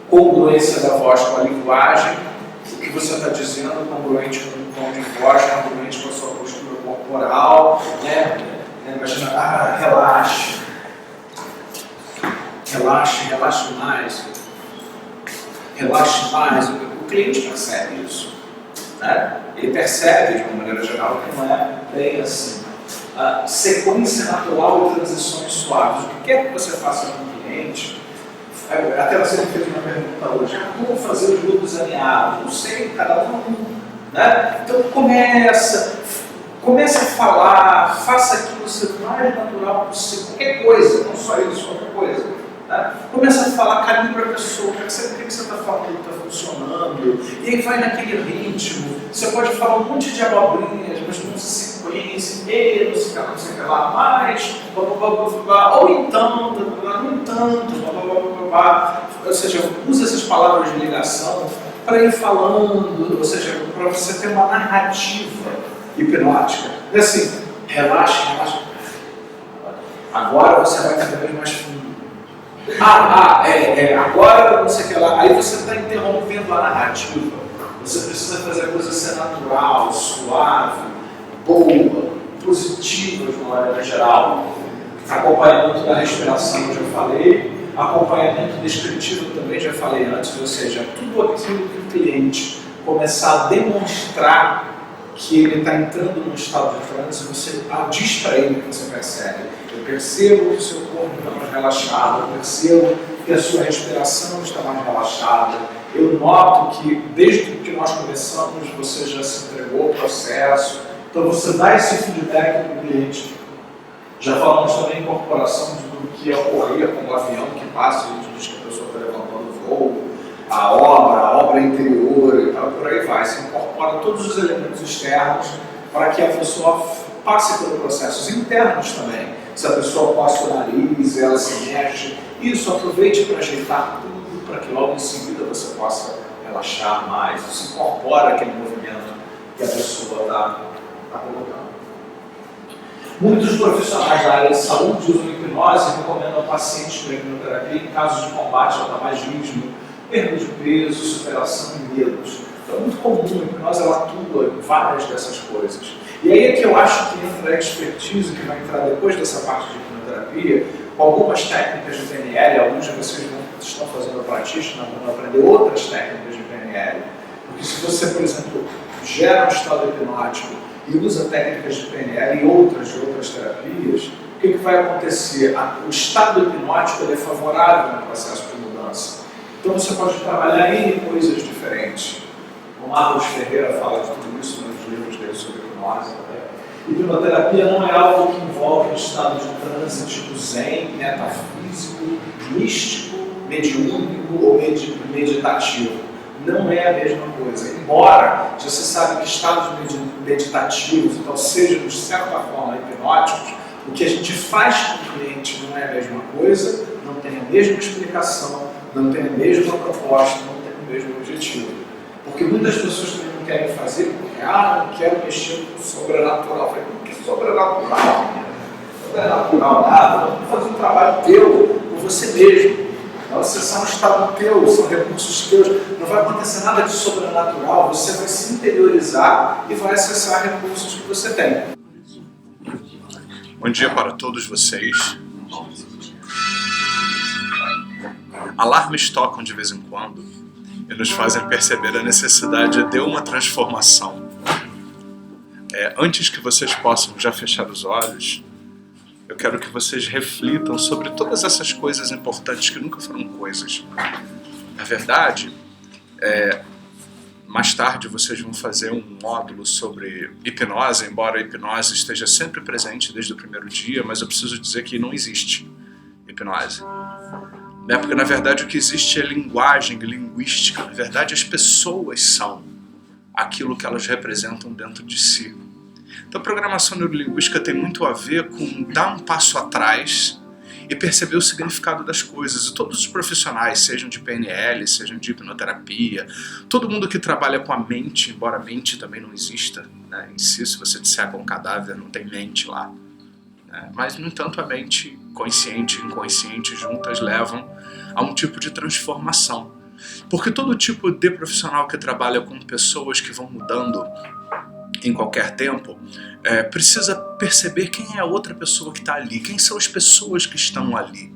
Congruência da voz com a linguagem, o que você está dizendo, congruente com o tom de voz, congruente com a sua postura corporal, né? Imagina, relaxe. Relaxe mais. Relaxe mais. O cliente percebe isso. Né? Ele percebe, de uma maneira geral, que não é bem assim. Sequência natural de transições suaves. O que quer que você faça com o cliente? Até você me fez uma pergunta hoje: como fazer os grupos alinhados? Não sei, cada um. Né? Então comece a falar, faça aquilo o mais natural possível, qualquer coisa, não só isso, qualquer coisa. Né? Começa a falar, calibra a pessoa, o que você está falando, está funcionando, e aí vai naquele ritmo. Você pode falar um monte de abobrinhas, mas não se sequência, não sei o que lá, mais, ou então, no entanto, ou seja, usa essas palavras de ligação para ir falando, ou seja, para você ter uma narrativa hipnótica. É assim, relaxa. Agora você vai cada vez mais fundo. Agora não sei o que lá. Aí você está interrompendo a narrativa. Você precisa fazer a coisa ser natural, suave, boa, positiva de uma maneira geral. Acompanhamento da respiração, que eu falei. Acompanhamento descritivo também, já falei antes, ou seja, tudo aquilo que o cliente começar a demonstrar que ele está entrando num estado de transe, você diz para ele que você percebe. Eu percebo que o seu corpo está mais relaxado, eu percebo que a sua respiração está mais relaxada, eu noto que desde que nós começamos você já se entregou ao processo. Então você dá esse feedback para o cliente. Já falamos também em incorporação do que ocorria com o avião que passa, a gente diz que a pessoa está levantando o voo, a obra interior e tal, por aí vai. Você incorpora todos os elementos externos para que a pessoa passe por processos internos também. Se a pessoa coça o nariz, ela se mexe, isso aproveite para ajeitar tudo, para que logo em seguida você possa relaxar mais. Você incorpora aquele movimento que a pessoa está colocando. Muitos profissionais da área de saúde usam hipnose e recomendam pacientes para hipnoterapia em casos de combate ao tabagismo, perda de peso, superação e medos. Então é muito comum, a hipnose ela atua em várias dessas coisas. E aí é que eu acho que entra a expertise, que vai entrar depois dessa parte de hipnoterapia, com algumas técnicas de PNL, alguns de vocês estão fazendo a prática, vão aprender outras técnicas de PNL, porque se você, por exemplo, gera um estado hipnótico e usa técnicas de PNL e outras terapias, o que vai acontecer? O estado hipnótico ele é favorável no processo de mudança. Então você pode trabalhar em coisas diferentes. O Marcos Ferreira fala de tudo isso nos livros dele sobre hipnose. Hipnoterapia não é algo que envolve um estado de transe tipo zen, metafísico, místico, mediúnico ou meditativo. Não é a mesma coisa. Embora você sabe que estados meditativos, então sejam de certa forma hipnóticos, o que a gente faz com o cliente não é a mesma coisa, não tem a mesma explicação, não tem a mesma proposta, não tem o mesmo objetivo. Porque muitas pessoas também não querem fazer porque, não quero mexer com o sobrenatural. Eu falei, o que é sobrenatural? Sobrenatural nada, vamos fazer um trabalho teu, com você mesmo. Então, acessar um estado teu, são recursos teus, não vai acontecer nada de sobrenatural, você vai se interiorizar e vai acessar recursos que você tem. Bom dia para todos vocês. Alarmes tocam de vez em quando e nos fazem perceber a necessidade de uma transformação. Antes que vocês possam já fechar os olhos, eu quero que vocês reflitam sobre todas essas coisas importantes que nunca foram coisas. Na verdade, mais tarde vocês vão fazer um módulo sobre hipnose, embora a hipnose esteja sempre presente desde o primeiro dia, mas eu preciso dizer que não existe hipnose. Porque na verdade o que existe é linguagem, linguística. Na verdade as pessoas são aquilo que elas representam dentro de si. Então a programação neurolinguística tem muito a ver com dar um passo atrás e perceber o significado das coisas. E todos os profissionais, sejam de PNL, sejam de hipnoterapia, todo mundo que trabalha com a mente, embora a mente também não exista, né, em si, se você disseca um cadáver, não tem mente lá. Né, mas, no entanto, a mente consciente e inconsciente juntas levam a um tipo de transformação. Porque todo tipo de profissional que trabalha com pessoas que vão mudando em qualquer tempo, precisa perceber quem é a outra pessoa que está ali, quem são as pessoas que estão ali,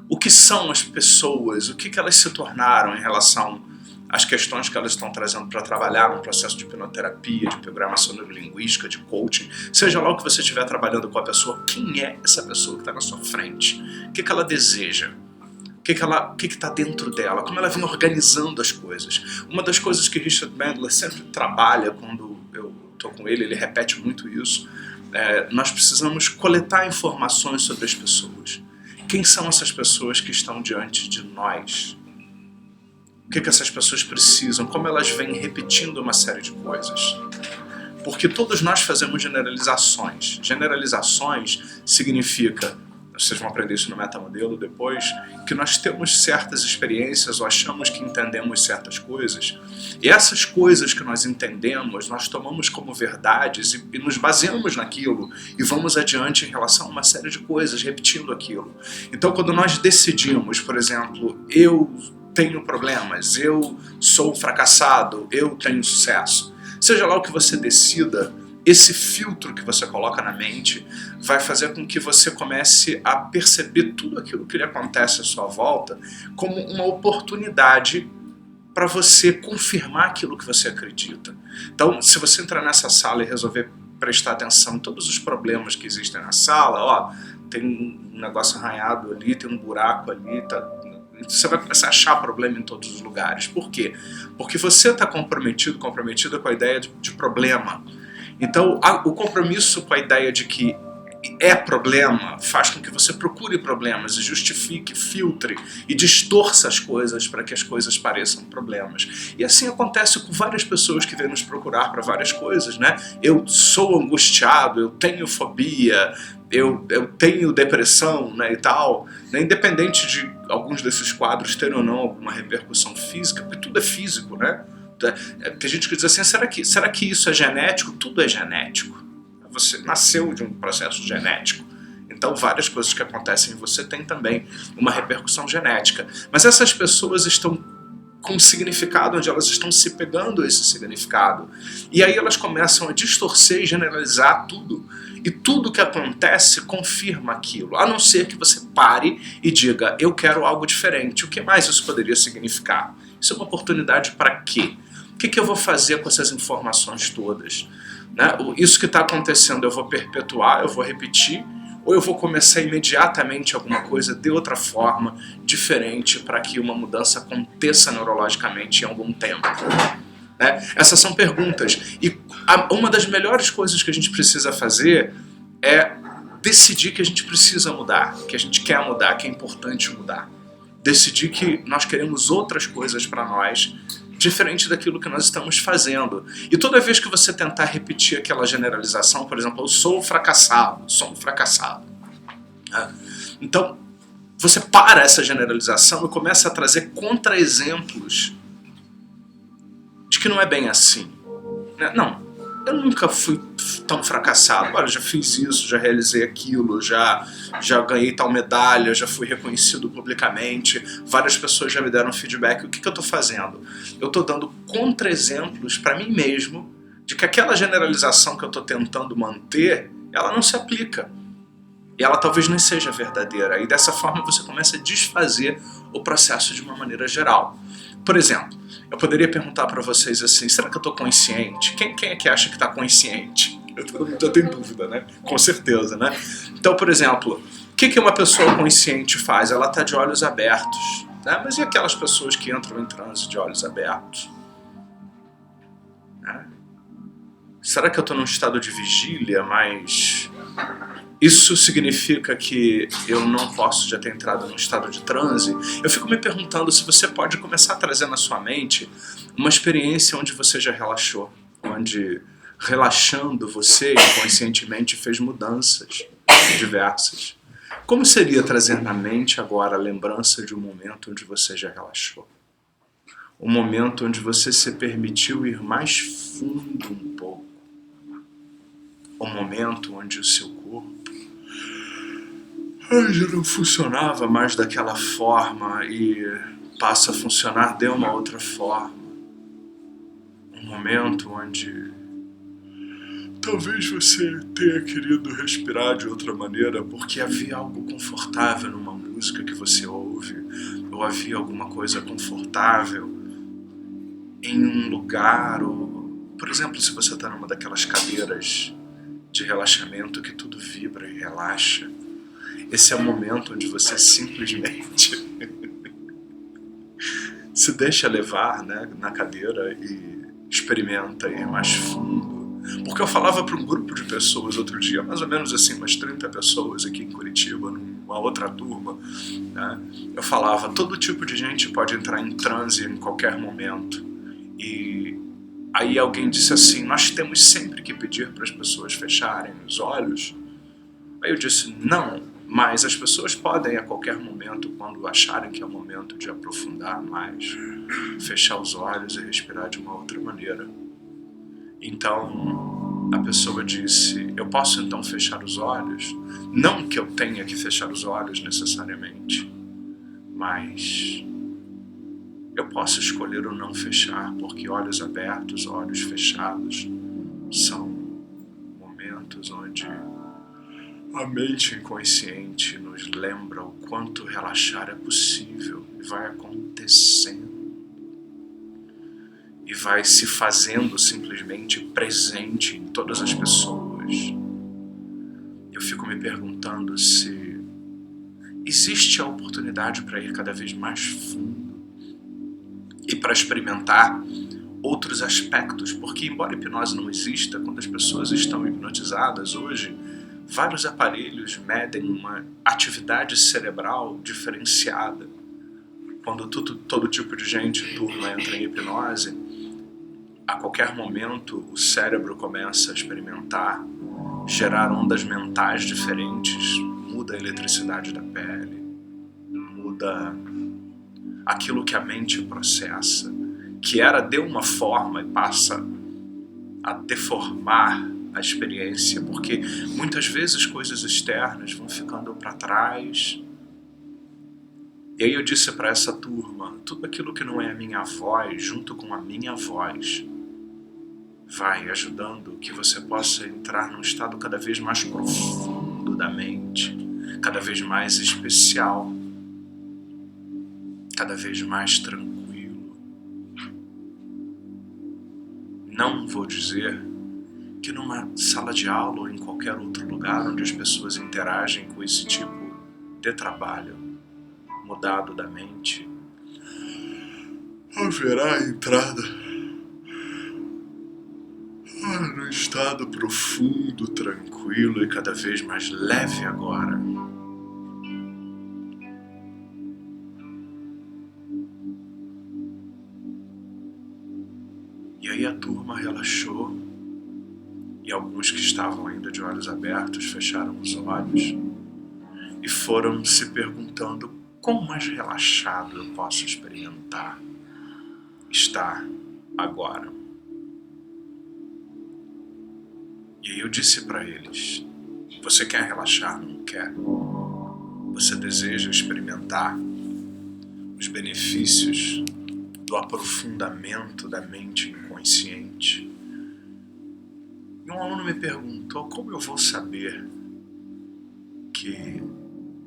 o que são as pessoas, o que elas se tornaram em relação às questões que elas estão trazendo para trabalhar no processo de hipnoterapia, de programação neurolinguística, de coaching, seja lá o que você estiver trabalhando com a pessoa, quem é essa pessoa que está na sua frente, o que ela deseja, o que está dentro dela, como ela vem organizando as coisas. Uma das coisas que Richard Bandler sempre trabalha quando eu estou com ele repete muito isso, nós precisamos coletar informações sobre as pessoas. Quem são essas pessoas que estão diante de nós? O que essas pessoas precisam? Como elas vêm repetindo uma série de coisas? Porque todos nós fazemos generalizações. Generalizações significa, vocês vão aprender isso no metamodelo depois, que nós temos certas experiências ou achamos que entendemos certas coisas, e essas coisas que nós entendemos, nós tomamos como verdades e nos baseamos naquilo e vamos adiante em relação a uma série de coisas, repetindo aquilo. Então, quando nós decidimos, por exemplo, eu tenho problemas, eu sou fracassado, eu tenho sucesso, seja lá o que você decida, esse filtro que você coloca na mente vai fazer com que você comece a perceber tudo aquilo que lhe acontece à sua volta como uma oportunidade para você confirmar aquilo que você acredita. Então, se você entrar nessa sala e resolver prestar atenção em todos os problemas que existem na sala, ó, tem um negócio arranhado ali, tem um buraco ali, você vai começar a achar problema em todos os lugares. Por quê? Porque você está comprometida com a ideia de problema. Então, o compromisso com a ideia de que é problema faz com que você procure problemas e justifique, filtre e distorça as coisas para que as coisas pareçam problemas. E assim acontece com várias pessoas que vêm nos procurar para várias coisas, né? Eu sou angustiado, eu tenho fobia, eu tenho depressão, né, e tal, né? Independente de alguns desses quadros terem ou não alguma repercussão física, porque tudo é físico, né? Tem gente que diz assim, será que isso é genético? Tudo é genético. Você nasceu de um processo genético. Então várias coisas que acontecem em você têm também uma repercussão genética. Mas essas pessoas estão com um significado onde elas estão se pegando a esse significado. E aí elas começam a distorcer e generalizar tudo. E tudo que acontece confirma aquilo. A não ser que você pare e diga, eu quero algo diferente. O que mais isso poderia significar? Isso é uma oportunidade para quê? O que eu vou fazer com essas informações todas? Né? Isso que está acontecendo eu vou perpetuar, eu vou repetir, ou eu vou começar imediatamente alguma coisa de outra forma, diferente, para que uma mudança aconteça neurologicamente em algum tempo? Né? Essas são perguntas. E uma das melhores coisas que a gente precisa fazer é decidir que a gente precisa mudar, que a gente quer mudar, que é importante mudar. Decidir que nós queremos outras coisas para nós, diferente daquilo que nós estamos fazendo. E toda vez que você tentar repetir aquela generalização, por exemplo, eu sou um fracassado, né? Então, você para essa generalização e começa a trazer contra-exemplos de que não é bem assim. Né? Não, eu nunca fui tão fracassado. Olha, já fiz isso, já realizei aquilo, já ganhei tal medalha, já fui reconhecido publicamente, várias pessoas já me deram feedback. O que eu estou fazendo? Eu estou dando contra-exemplos para mim mesmo de que aquela generalização que eu estou tentando manter, ela não se aplica. E ela talvez nem seja verdadeira. E dessa forma você começa a desfazer o processo de uma maneira geral. Por exemplo, eu poderia perguntar para vocês assim, será que eu estou consciente? Quem é que acha que está consciente? Eu tenho dúvida, né? Com certeza, né? Então, por exemplo, o que uma pessoa consciente faz? Ela está de olhos abertos. Né? Mas e aquelas pessoas que entram em transe de olhos abertos? Né? Será que eu estou num estado de vigília, mas isso significa que eu não posso já ter entrado num estado de transe? Eu fico me perguntando se você pode começar a trazer na sua mente uma experiência onde você já relaxou, onde relaxando você inconscientemente fez mudanças diversas. Como seria trazer na mente agora a lembrança de um momento onde você já relaxou? Um momento onde você se permitiu ir mais fundo um pouco. Um momento onde o seu corpo já não funcionava mais daquela forma e passa a funcionar de uma outra forma. Um momento onde talvez você tenha querido respirar de outra maneira porque havia algo confortável numa música que você ouve, ou havia alguma coisa confortável em um lugar, ou, por exemplo, se você está numa daquelas cadeiras de relaxamento que tudo vibra e relaxa. Esse é o momento onde você simplesmente se deixa levar, né, na cadeira e experimenta ir mais fundo. Porque eu falava para um grupo de pessoas outro dia, mais ou menos assim, umas 30 pessoas aqui em Curitiba, numa outra turma, né? Eu falava, todo tipo de gente pode entrar em transe em qualquer momento. E aí alguém disse assim, nós temos sempre que pedir para as pessoas fecharem os olhos. Aí eu disse, não, mas as pessoas podem a qualquer momento, quando acharem que é o momento de aprofundar mais, fechar os olhos e respirar de uma outra maneira. Então a pessoa disse, eu posso então fechar os olhos? Não que eu tenha que fechar os olhos necessariamente, mas eu posso escolher ou não fechar, porque olhos abertos, olhos fechados são hipnose, a mente inconsciente nos lembra o quanto relaxar é possível e vai acontecendo. E vai se fazendo simplesmente presente em todas as pessoas. Eu fico me perguntando se existe a oportunidade para ir cada vez mais fundo e para experimentar outros aspectos, porque embora a hipnose não exista, quando as pessoas estão hipnotizadas hoje, vários aparelhos medem uma atividade cerebral diferenciada. Quando todo tipo de gente, turma, entra em hipnose, a qualquer momento o cérebro começa a experimentar, gerar ondas mentais diferentes, muda a eletricidade da pele, muda aquilo que a mente processa, que deu uma forma e passa a deformar a experiência, porque muitas vezes coisas externas vão ficando para trás. E aí eu disse para essa turma, tudo aquilo que não é a minha voz, junto com a minha voz, vai ajudando que você possa entrar num estado cada vez mais profundo da mente, cada vez mais especial, cada vez mais tranquilo. Não vou dizer que numa sala de aula ou em qualquer outro lugar onde as pessoas interagem com esse tipo de trabalho mudado da mente, haverá a entrada no estado profundo, tranquilo e cada vez mais leve agora. E aí a turma relaxou e alguns que estavam ainda de olhos abertos fecharam os olhos e foram se perguntando quão mais relaxado eu posso experimentar estar agora. E aí eu disse para eles, você quer relaxar, não quer? Você deseja experimentar os benefícios do aprofundamento da mente inconsciente? E um aluno me perguntou, como eu vou saber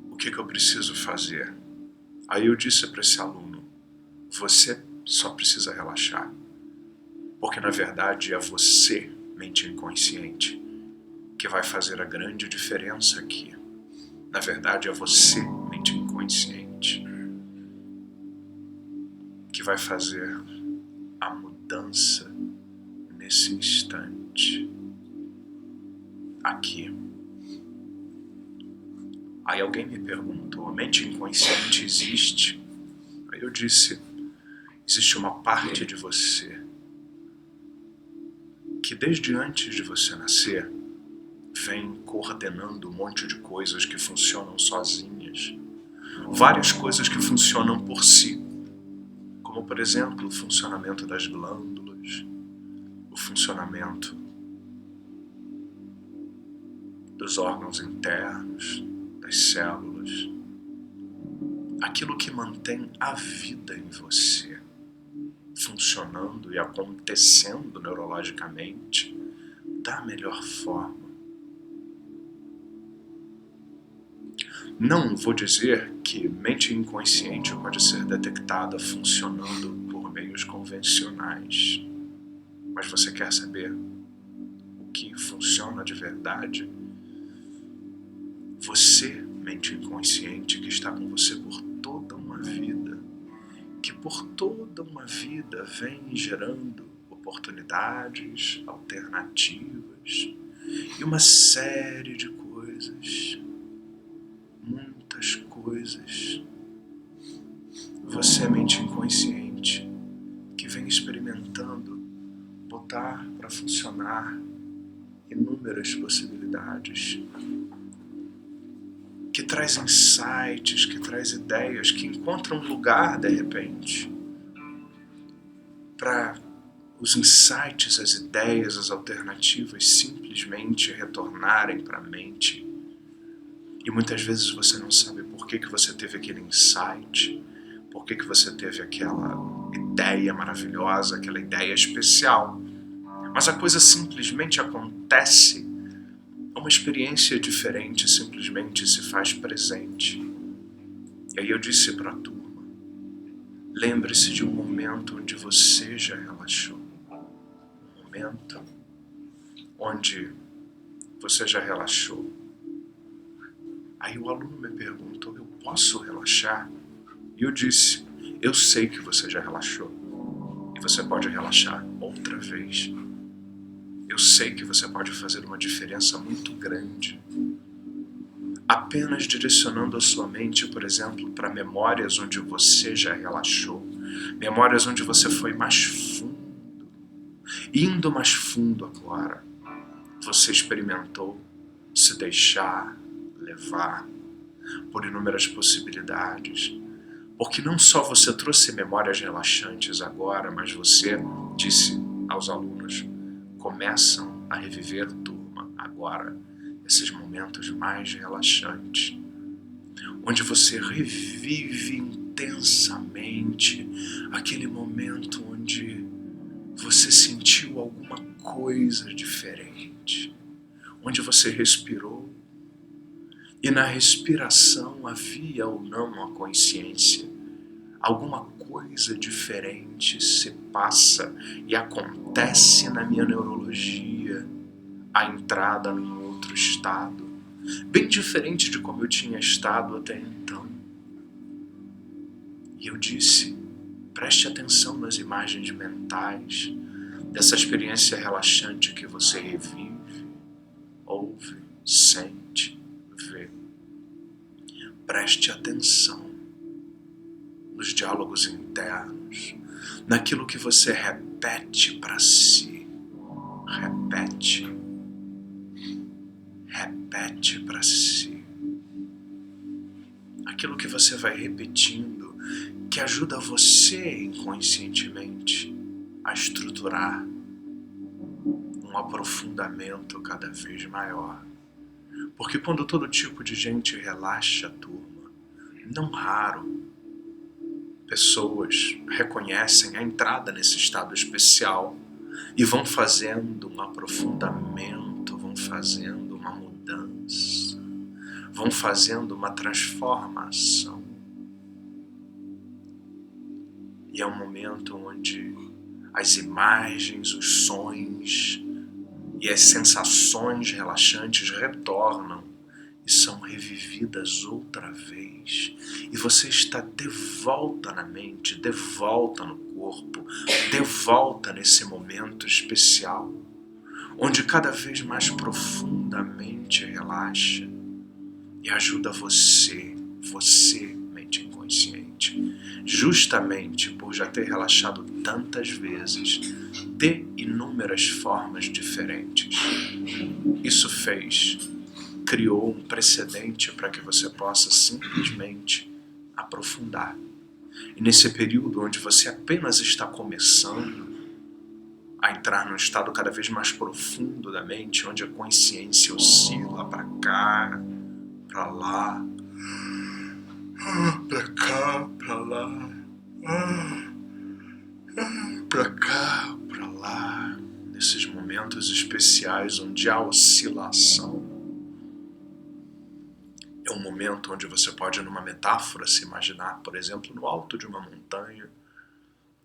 o que eu preciso fazer? Aí eu disse para esse aluno, você só precisa relaxar, porque na verdade é você, mente inconsciente, que vai fazer a grande diferença aqui. Na verdade é você, mente inconsciente, que vai fazer a mudança nesse instante, aqui. Aí alguém me perguntou, a mente inconsciente existe? Aí eu disse, existe uma parte de você que desde antes de você nascer vem coordenando um monte de coisas que funcionam sozinhas. Várias coisas que funcionam por si, como por exemplo o funcionamento das glândulas, o funcionamento dos órgãos internos, das células, aquilo que mantém a vida em você funcionando e acontecendo neurologicamente da melhor forma. Não vou dizer que mente inconsciente pode ser detectada funcionando por meios convencionais, mas você quer saber o que funciona de verdade? Você, mente inconsciente, que está com você por toda uma vida, que por toda uma vida vem gerando oportunidades, alternativas e uma série de coisas, muitas coisas. Você, mente inconsciente, que vem experimentando botar para funcionar inúmeras possibilidades, que traz insights, que traz ideias, que encontra um lugar, de repente, para os insights, as ideias, as alternativas simplesmente retornarem para a mente. E muitas vezes você não sabe por que você teve aquele insight, por que você teve aquela ideia maravilhosa, aquela ideia especial. Mas a coisa simplesmente acontece uma experiência diferente simplesmente se faz presente. E aí eu disse para a turma, lembre-se de um momento onde você já relaxou. Um momento onde você já relaxou. Aí o aluno me perguntou, eu posso relaxar? E eu disse, eu sei que você já relaxou. E você pode relaxar outra vez. Eu sei que você pode fazer uma diferença muito grande. Apenas direcionando a sua mente, por exemplo, para memórias onde você já relaxou. Memórias onde você foi mais fundo. Indo mais fundo agora. Você experimentou se deixar levar por inúmeras possibilidades. Porque não só você trouxe memórias relaxantes agora, mas você disse aos alunos, começam a reviver, turma, agora, esses momentos mais relaxantes, onde você revive intensamente aquele momento onde você sentiu alguma coisa diferente, onde você respirou, e na respiração havia ou não a consciência. Alguma coisa diferente se passa e acontece na minha neurologia, a entrada num outro estado, bem diferente de como eu tinha estado até então. E eu disse, preste atenção nas imagens mentais dessa experiência relaxante que você revive, ouve, sente, vê. Preste atenção nos diálogos internos, naquilo que você repete para si. Repete para si. Aquilo que você vai repetindo, que ajuda você inconscientemente a estruturar um aprofundamento cada vez maior. Porque quando todo tipo de gente relaxa, turma, não raro, pessoas reconhecem a entrada nesse estado especial e vão fazendo um aprofundamento, vão fazendo uma mudança, vão fazendo uma transformação. E é um momento onde as imagens, os sons e as sensações relaxantes retornam e são revividas outra vez. E você está de volta na mente, de volta no corpo, de volta nesse momento especial, onde cada vez mais profundamente relaxa e ajuda você, mente inconsciente, justamente por já ter relaxado tantas vezes, de inúmeras formas diferentes. Isso criou um precedente para que você possa simplesmente aprofundar. E nesse período onde você apenas está começando a entrar num estado cada vez mais profundo da mente, onde a consciência oscila para cá, para lá, para cá, para lá, para cá, para lá, nesses momentos especiais onde há oscilação. É um momento onde você pode, numa metáfora, se imaginar, por exemplo, no alto de uma montanha,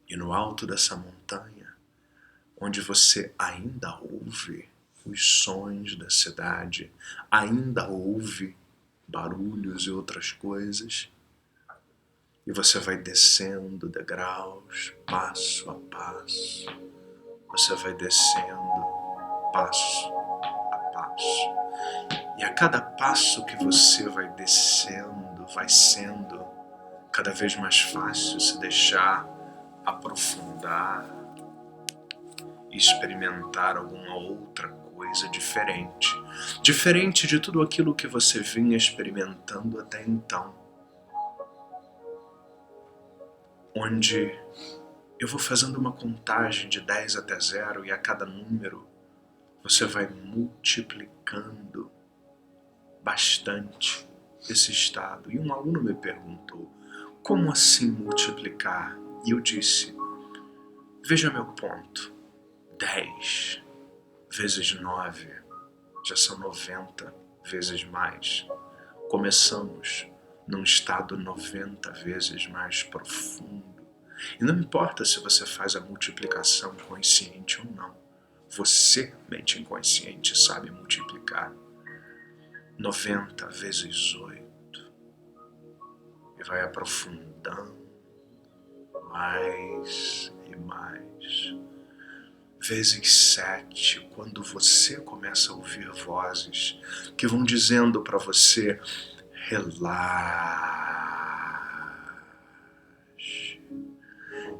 e no alto dessa montanha, onde você ainda ouve os sons da cidade, ainda ouve barulhos e outras coisas, e você vai descendo degraus, passo a passo, você vai descendo passo a passo. E a cada passo que você vai descendo, vai sendo cada vez mais fácil se deixar aprofundar e experimentar alguma outra coisa diferente. Diferente de tudo aquilo que você vinha experimentando até então. Onde eu vou fazendo uma contagem de 10 até 0 e a cada número você vai multiplicando bastante esse estado. E um aluno me perguntou, como assim multiplicar? E eu disse, veja meu ponto, 10 vezes 9 já são 90 vezes mais. Começamos num estado 90 vezes mais profundo. E não importa se você faz a multiplicação consciente ou não. Você, mente inconsciente, sabe multiplicar 90 vezes 8. E vai aprofundando mais e mais. Vezes 7, quando você começa a ouvir vozes que vão dizendo para você: relaxe,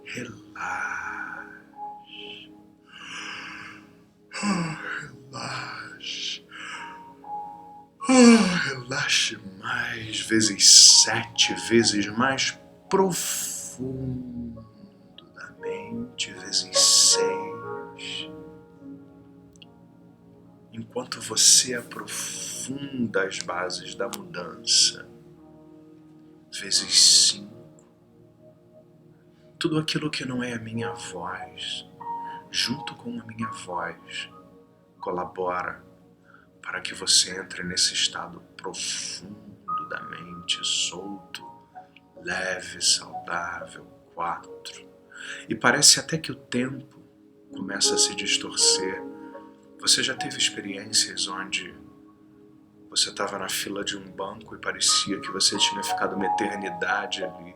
relaxe, relaxe, relaxe mais, vezes 7, vezes mais profundo da mente, vezes 6. Enquanto você aprofunda as bases da mudança, vezes 5. Tudo aquilo que não é a minha voz, junto com a minha voz, colabora para que você entre nesse estado profundo da mente, solto, leve, saudável. 4. E parece até que o tempo começa a se distorcer. Você já teve experiências onde você estava na fila de um banco e parecia que você tinha ficado uma eternidade ali,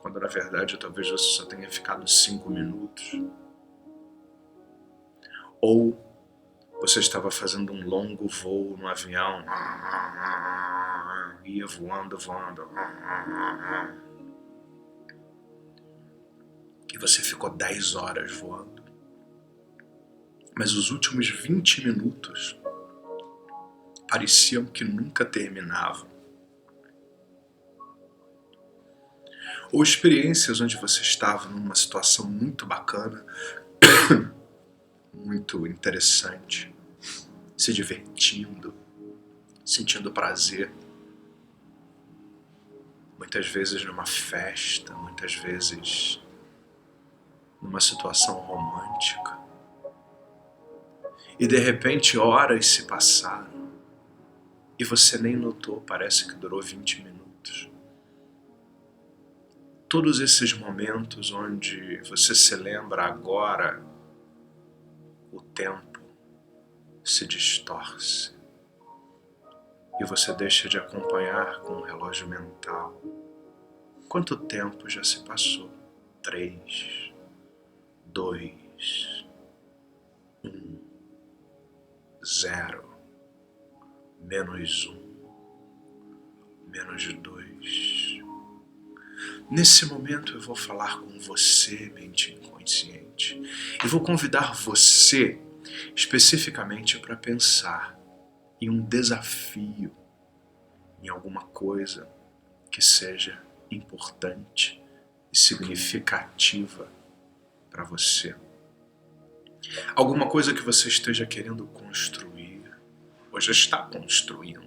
quando na verdade talvez você só tenha ficado 5 minutos? Ou você estava fazendo um longo voo no avião, ia voando, e você ficou 10 horas voando. Mas os últimos 20 minutos pareciam que nunca terminavam. Ou experiências onde você estava numa situação muito bacana, muito interessante, se divertindo, sentindo prazer. Muitas vezes numa festa, muitas vezes numa situação romântica. E de repente horas se passaram e você nem notou, parece que durou 20 minutos. Todos esses momentos onde você se lembra agora, o tempo se distorce e você deixa de acompanhar com o relógio mental. Quanto tempo já se passou? 3, 2, 1, 0, -1, -2. Nesse momento eu vou falar com você, mente inconsciente, e vou convidar você especificamente para pensar em um desafio, em alguma coisa que seja importante e significativa para você. Alguma coisa que você esteja querendo construir, ou já está construindo,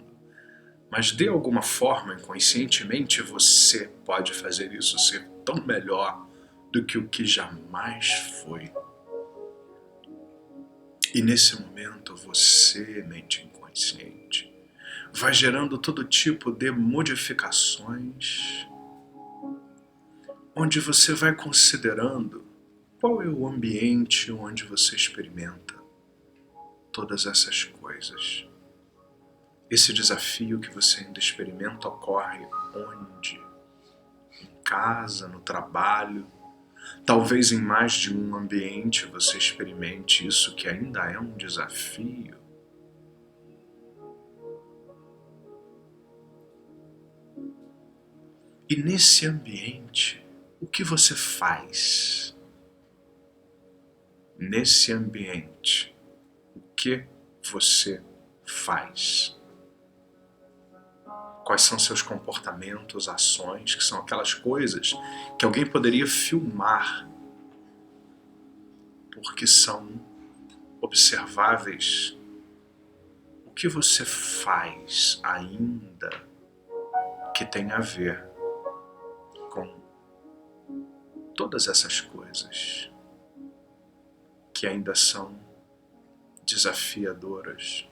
mas de alguma forma, inconscientemente, você pode fazer isso ser tão melhor do que o que jamais foi. E nesse momento, você, mente inconsciente, vai gerando todo tipo de modificações, onde você vai considerando qual é o ambiente onde você experimenta todas essas coisas. Esse desafio que você ainda experimenta ocorre onde? Em casa, no trabalho, talvez em mais de um ambiente você experimente isso que ainda é um desafio. E nesse ambiente, o que você faz? Nesse ambiente, o que você faz? Quais são seus comportamentos, ações, que são aquelas coisas que alguém poderia filmar, porque são observáveis? O que você faz ainda que tem a ver com todas essas coisas que ainda são desafiadoras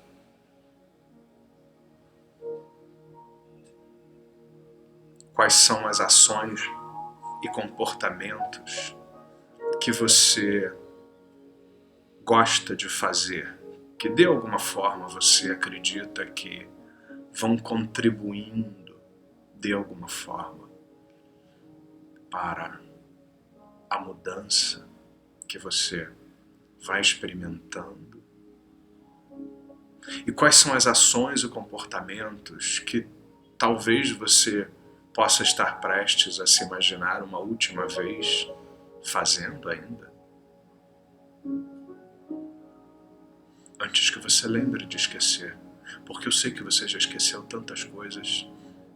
quais são as ações e comportamentos que você gosta de fazer, que de alguma forma você acredita que vão contribuindo de alguma forma para a mudança que você vai experimentando. E quais são as ações e comportamentos que talvez você possa estar prestes a se imaginar uma última vez fazendo ainda? Antes que você lembre de esquecer, porque eu sei que você já esqueceu tantas coisas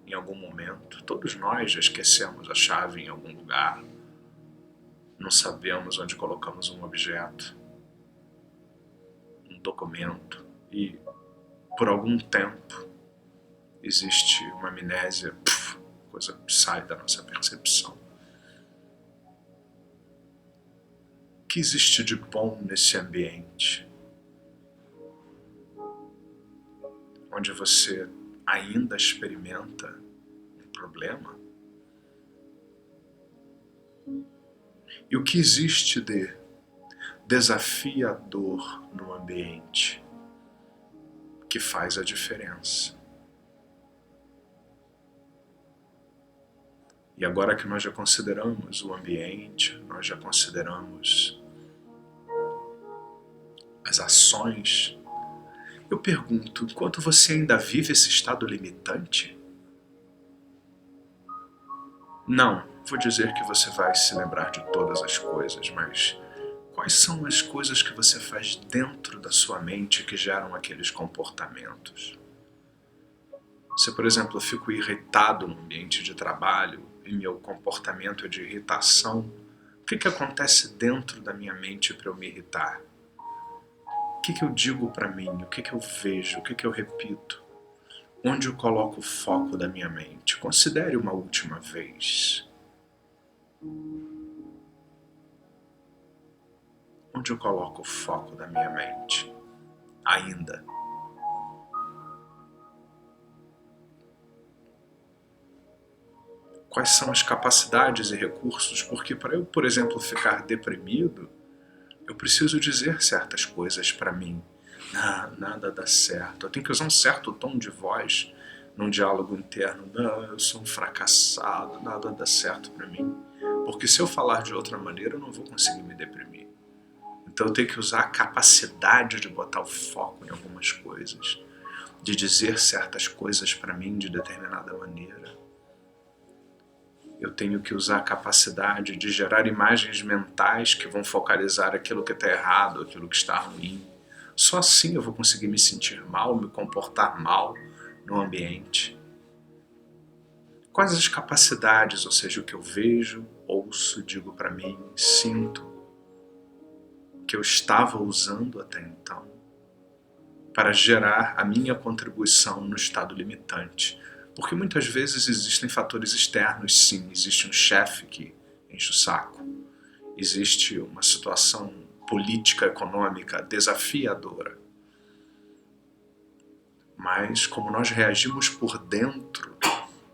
em algum momento. Todos nós já esquecemos a chave em algum lugar. Não sabemos onde colocamos um objeto, um documento, e por algum tempo existe uma amnésia, coisa que sai da nossa percepção. O que existe de bom nesse ambiente? Onde você ainda experimenta um problema? E o que existe de desafiador no ambiente que faz a diferença? E agora que nós já consideramos o ambiente, nós já consideramos as ações, eu pergunto, enquanto você ainda vive esse estado limitante? Não, vou dizer que você vai se lembrar de todas as coisas, mas quais são as coisas que você faz dentro da sua mente que geram aqueles comportamentos? Se, por exemplo, eu fico irritado no ambiente de trabalho e meu comportamento é de irritação, o que acontece dentro da minha mente para eu me irritar? O que eu digo para mim? O que eu vejo? O que eu repito? Onde eu coloco o foco da minha mente? Considere uma última vez. Onde eu coloco o foco da minha mente? Ainda. Quais são as capacidades e recursos? Porque para eu, por exemplo, ficar deprimido, eu preciso dizer certas coisas para mim. Nada dá certo. Eu tenho que usar um certo tom de voz num diálogo interno. Não, eu sou um fracassado, nada dá certo para mim. Porque se eu falar de outra maneira, eu não vou conseguir me deprimir. Então eu tenho que usar a capacidade de botar o foco em algumas coisas, de dizer certas coisas para mim de determinada maneira. Eu tenho que usar a capacidade de gerar imagens mentais que vão focalizar aquilo que está errado, aquilo que está ruim. Só assim eu vou conseguir me sentir mal, me comportar mal no ambiente. Quais as capacidades, ou seja, o que eu vejo, ouço, digo para mim, sinto, que eu estava usando até então para gerar a minha contribuição no estado limitante? Porque muitas vezes existem fatores externos, sim. Existe um chefe que enche o saco. Existe uma situação política, econômica desafiadora. Mas como nós reagimos por dentro,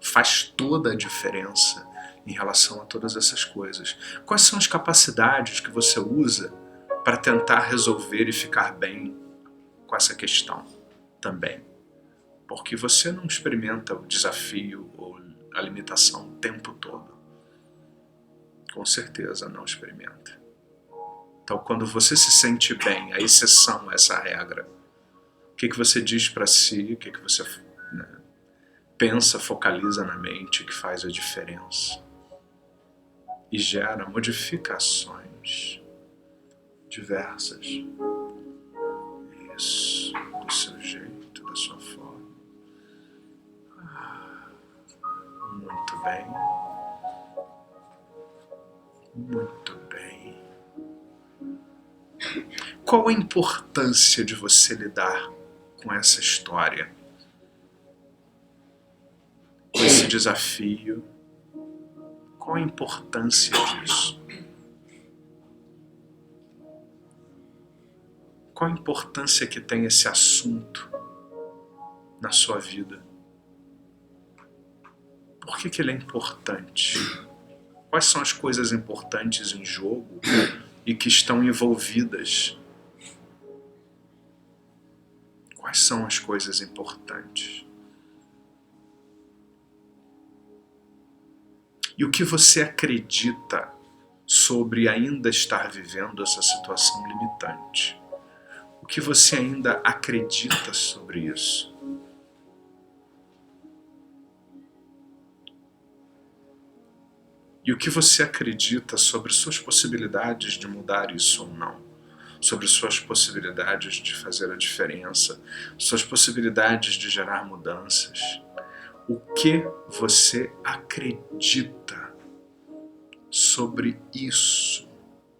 faz toda a diferença em relação a todas essas coisas. Quais são as capacidades que você usa para tentar resolver e ficar bem com essa questão também? Porque você não experimenta o desafio ou a limitação o tempo todo. Com certeza não experimenta. Então, quando você se sente bem, a exceção a essa regra, o que você diz para si, o que você pensa, focaliza na mente, que faz a diferença. E gera modificações diversas. Isso, do seu jeito, da sua forma. Muito bem. Muito bem. Qual a importância de você lidar com essa história? Com esse desafio? Qual a importância disso? Qual a importância que tem esse assunto na sua vida? Por que ele é importante? Quais são as coisas importantes em jogo e que estão envolvidas? Quais são as coisas importantes? E o que você acredita sobre ainda estar vivendo essa situação limitante? O que você ainda acredita sobre isso? E o que você acredita sobre suas possibilidades de mudar isso ou não? Sobre suas possibilidades de fazer a diferença, suas possibilidades de gerar mudanças. O que você acredita sobre isso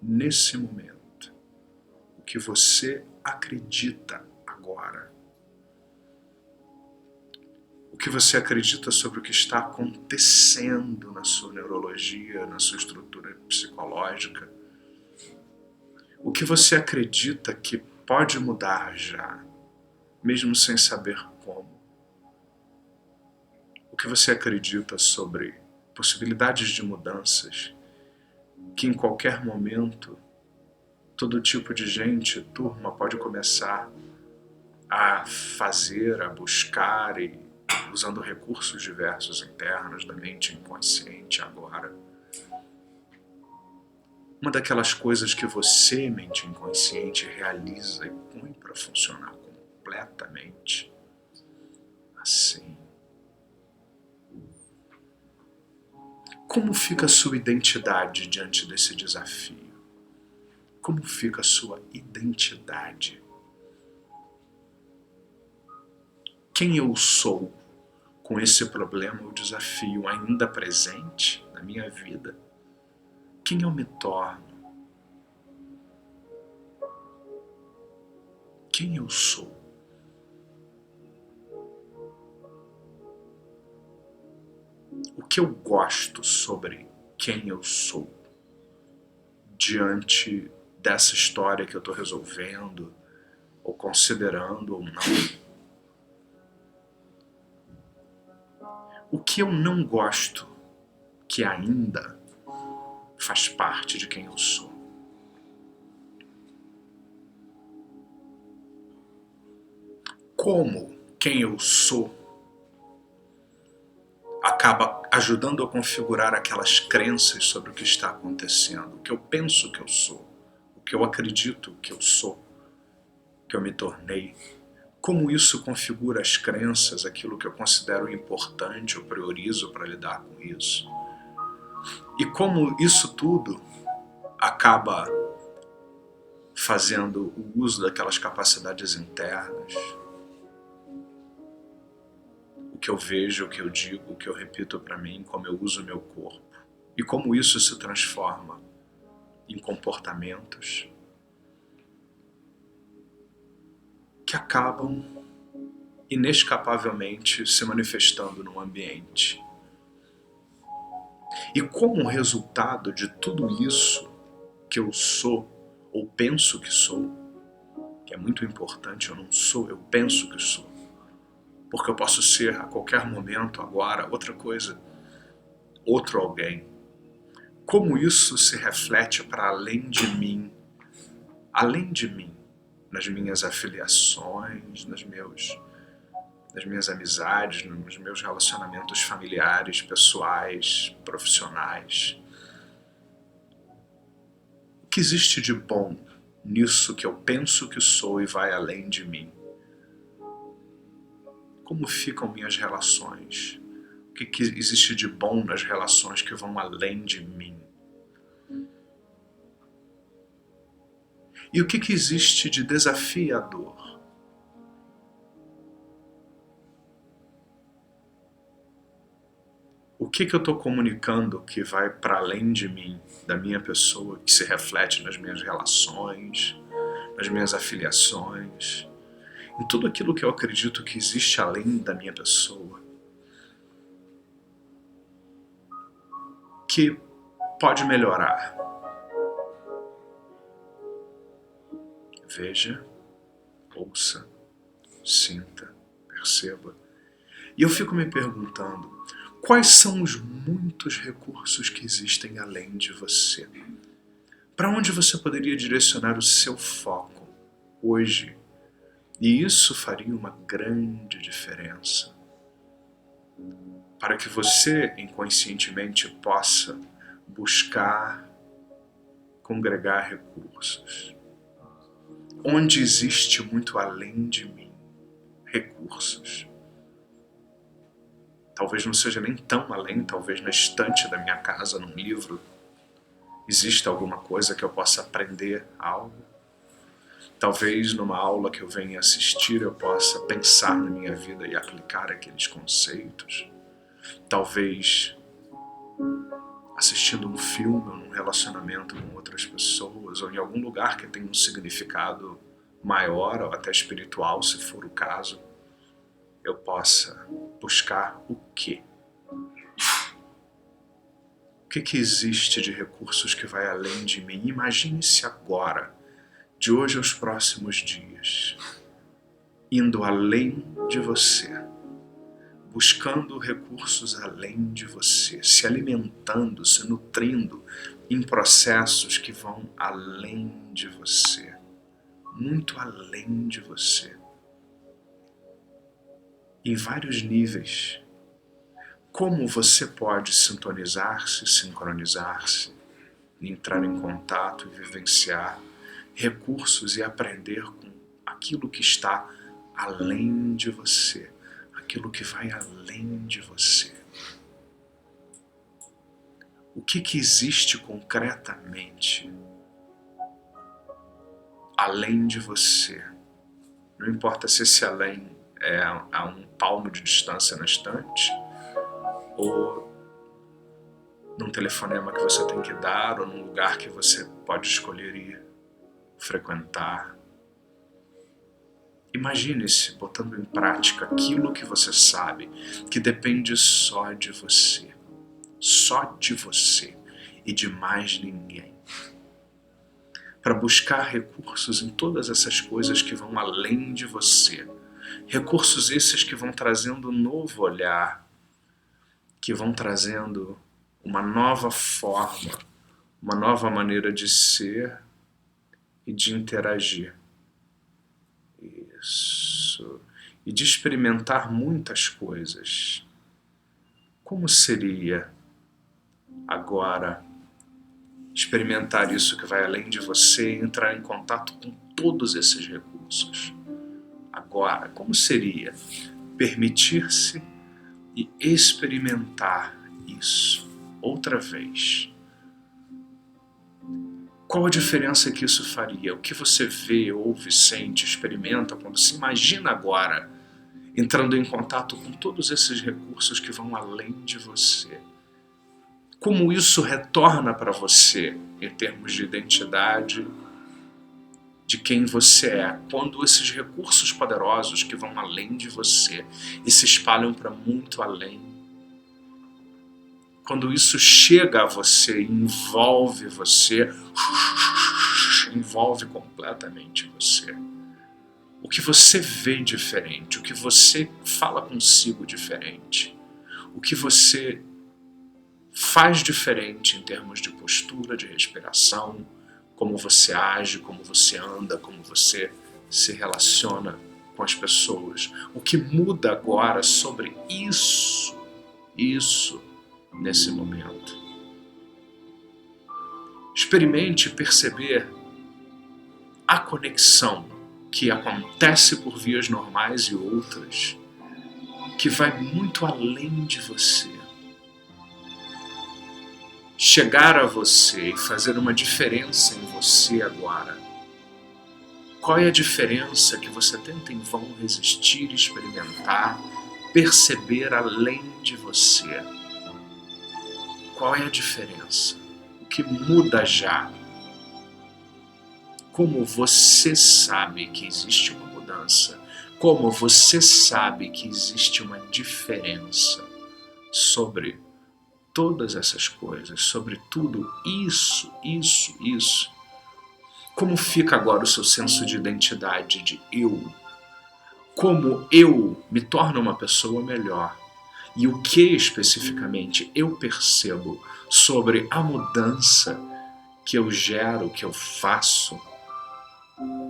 nesse momento? O que você acredita agora? O que você acredita sobre o que está acontecendo na sua neurologia, na sua estrutura psicológica? O que você acredita que pode mudar já, mesmo sem saber como? O que você acredita sobre possibilidades de mudanças que em qualquer momento todo tipo de gente, turma, pode começar a fazer, a buscar e usando recursos diversos internos da mente inconsciente agora. Uma daquelas coisas que você, mente inconsciente, realiza e põe para funcionar completamente assim. Como fica a sua identidade diante desse desafio? Como fica a sua identidade? Quem eu sou com esse problema ou desafio ainda presente na minha vida? Quem eu me torno? Quem eu sou? O que eu gosto sobre quem eu sou diante dessa história que eu estou resolvendo ou considerando ou não? O que eu não gosto que ainda faz parte de quem eu sou? Como quem eu sou acaba ajudando a configurar aquelas crenças sobre o que está acontecendo, o que eu penso que eu sou, o que eu acredito que eu sou, que eu me tornei. Como isso configura as crenças, aquilo que eu considero importante, eu priorizo para lidar com isso. E como isso tudo acaba fazendo o uso daquelas capacidades internas, o que eu vejo, o que eu digo, o que eu repito para mim, como eu uso o meu corpo. E como isso se transforma em comportamentos que acabam inescapavelmente se manifestando no ambiente. E como resultado de tudo isso que eu sou, ou penso que sou, que é muito importante, eu não sou, eu penso que sou, porque eu posso ser a qualquer momento agora outra coisa, outro alguém. Como isso se reflete para além de mim, nas minhas afiliações, nas minhas amizades, nos meus relacionamentos familiares, pessoais, profissionais. O que existe de bom nisso que eu penso que sou e vai além de mim? Como ficam minhas relações? O que existe de bom nas relações que vão além de mim? E o que existe de desafiador? O que eu estou comunicando que vai para além de mim, da minha pessoa, que se reflete nas minhas relações, nas minhas afiliações, em tudo aquilo que eu acredito que existe além da minha pessoa, que pode melhorar? Veja, ouça, sinta, perceba. E eu fico me perguntando, Quais são os muitos recursos que existem além de você? Para onde você poderia direcionar o seu foco hoje? E isso faria uma grande diferença para que você inconscientemente possa buscar, congregar recursos. Onde existe muito além de mim, recursos. Talvez não seja nem tão além, talvez na estante da minha casa, num livro, exista alguma coisa que eu possa aprender algo. Talvez numa aula que eu venha assistir eu possa pensar na minha vida e aplicar aqueles conceitos. Talvez assistindo um filme ou num relacionamento com outras pessoas ou em algum lugar que tenha um significado maior ou até espiritual, se for o caso, eu possa buscar o quê? O que existe de recursos que vai além de mim? Imagine-se agora, de hoje aos próximos dias, indo além de você, buscando recursos além de você, se alimentando, se nutrindo em processos que vão além de você, muito além de você, em vários níveis. Como você pode sintonizar-se, sincronizar-se, entrar em contato e vivenciar recursos e aprender com aquilo que está além de você, aquilo que vai além de você. O que existe concretamente além de você? Não importa se esse além é a um palmo de distância na estante, ou num telefonema que você tem que dar, ou num lugar que você pode escolher ir frequentar. Imagine-se botando em prática aquilo que você sabe, que depende só de você e de mais ninguém. Para buscar recursos em todas essas coisas que vão além de você. Recursos esses que vão trazendo um novo olhar, que vão trazendo uma nova forma, uma nova maneira de ser e de interagir. Isso. E de experimentar muitas coisas. Como seria agora experimentar isso que vai além de você e entrar em contato com todos esses recursos? Agora, como seria permitir-se e experimentar isso outra vez? Qual a diferença que isso faria? O que você vê, ouve, sente, experimenta quando se imagina agora entrando em contato com todos esses recursos que vão além de você? Como isso retorna para você em termos de identidade, de quem você é, quando esses recursos poderosos que vão além de você e se espalham para muito além, quando isso chega a você, envolve você, envolve completamente você, o que você vê diferente, o que você fala consigo diferente, o que você faz diferente em termos de postura, de respiração, como você age, como você anda, como você se relaciona com as pessoas. O que muda agora sobre isso nesse momento. Experimente perceber a conexão que acontece por vias normais e outras, que vai muito além de você. Chegar a você e fazer uma diferença em você agora. Qual é a diferença que você tenta em vão resistir, experimentar, perceber além de você? Qual é a diferença? O que muda já? Como você sabe que existe uma mudança? Como você sabe que existe uma diferença sobre todas essas coisas, sobre tudo isso? Como fica agora o seu senso de identidade, de eu? Como eu me torno uma pessoa melhor? E o que especificamente eu percebo sobre a mudança que eu gero, que eu faço,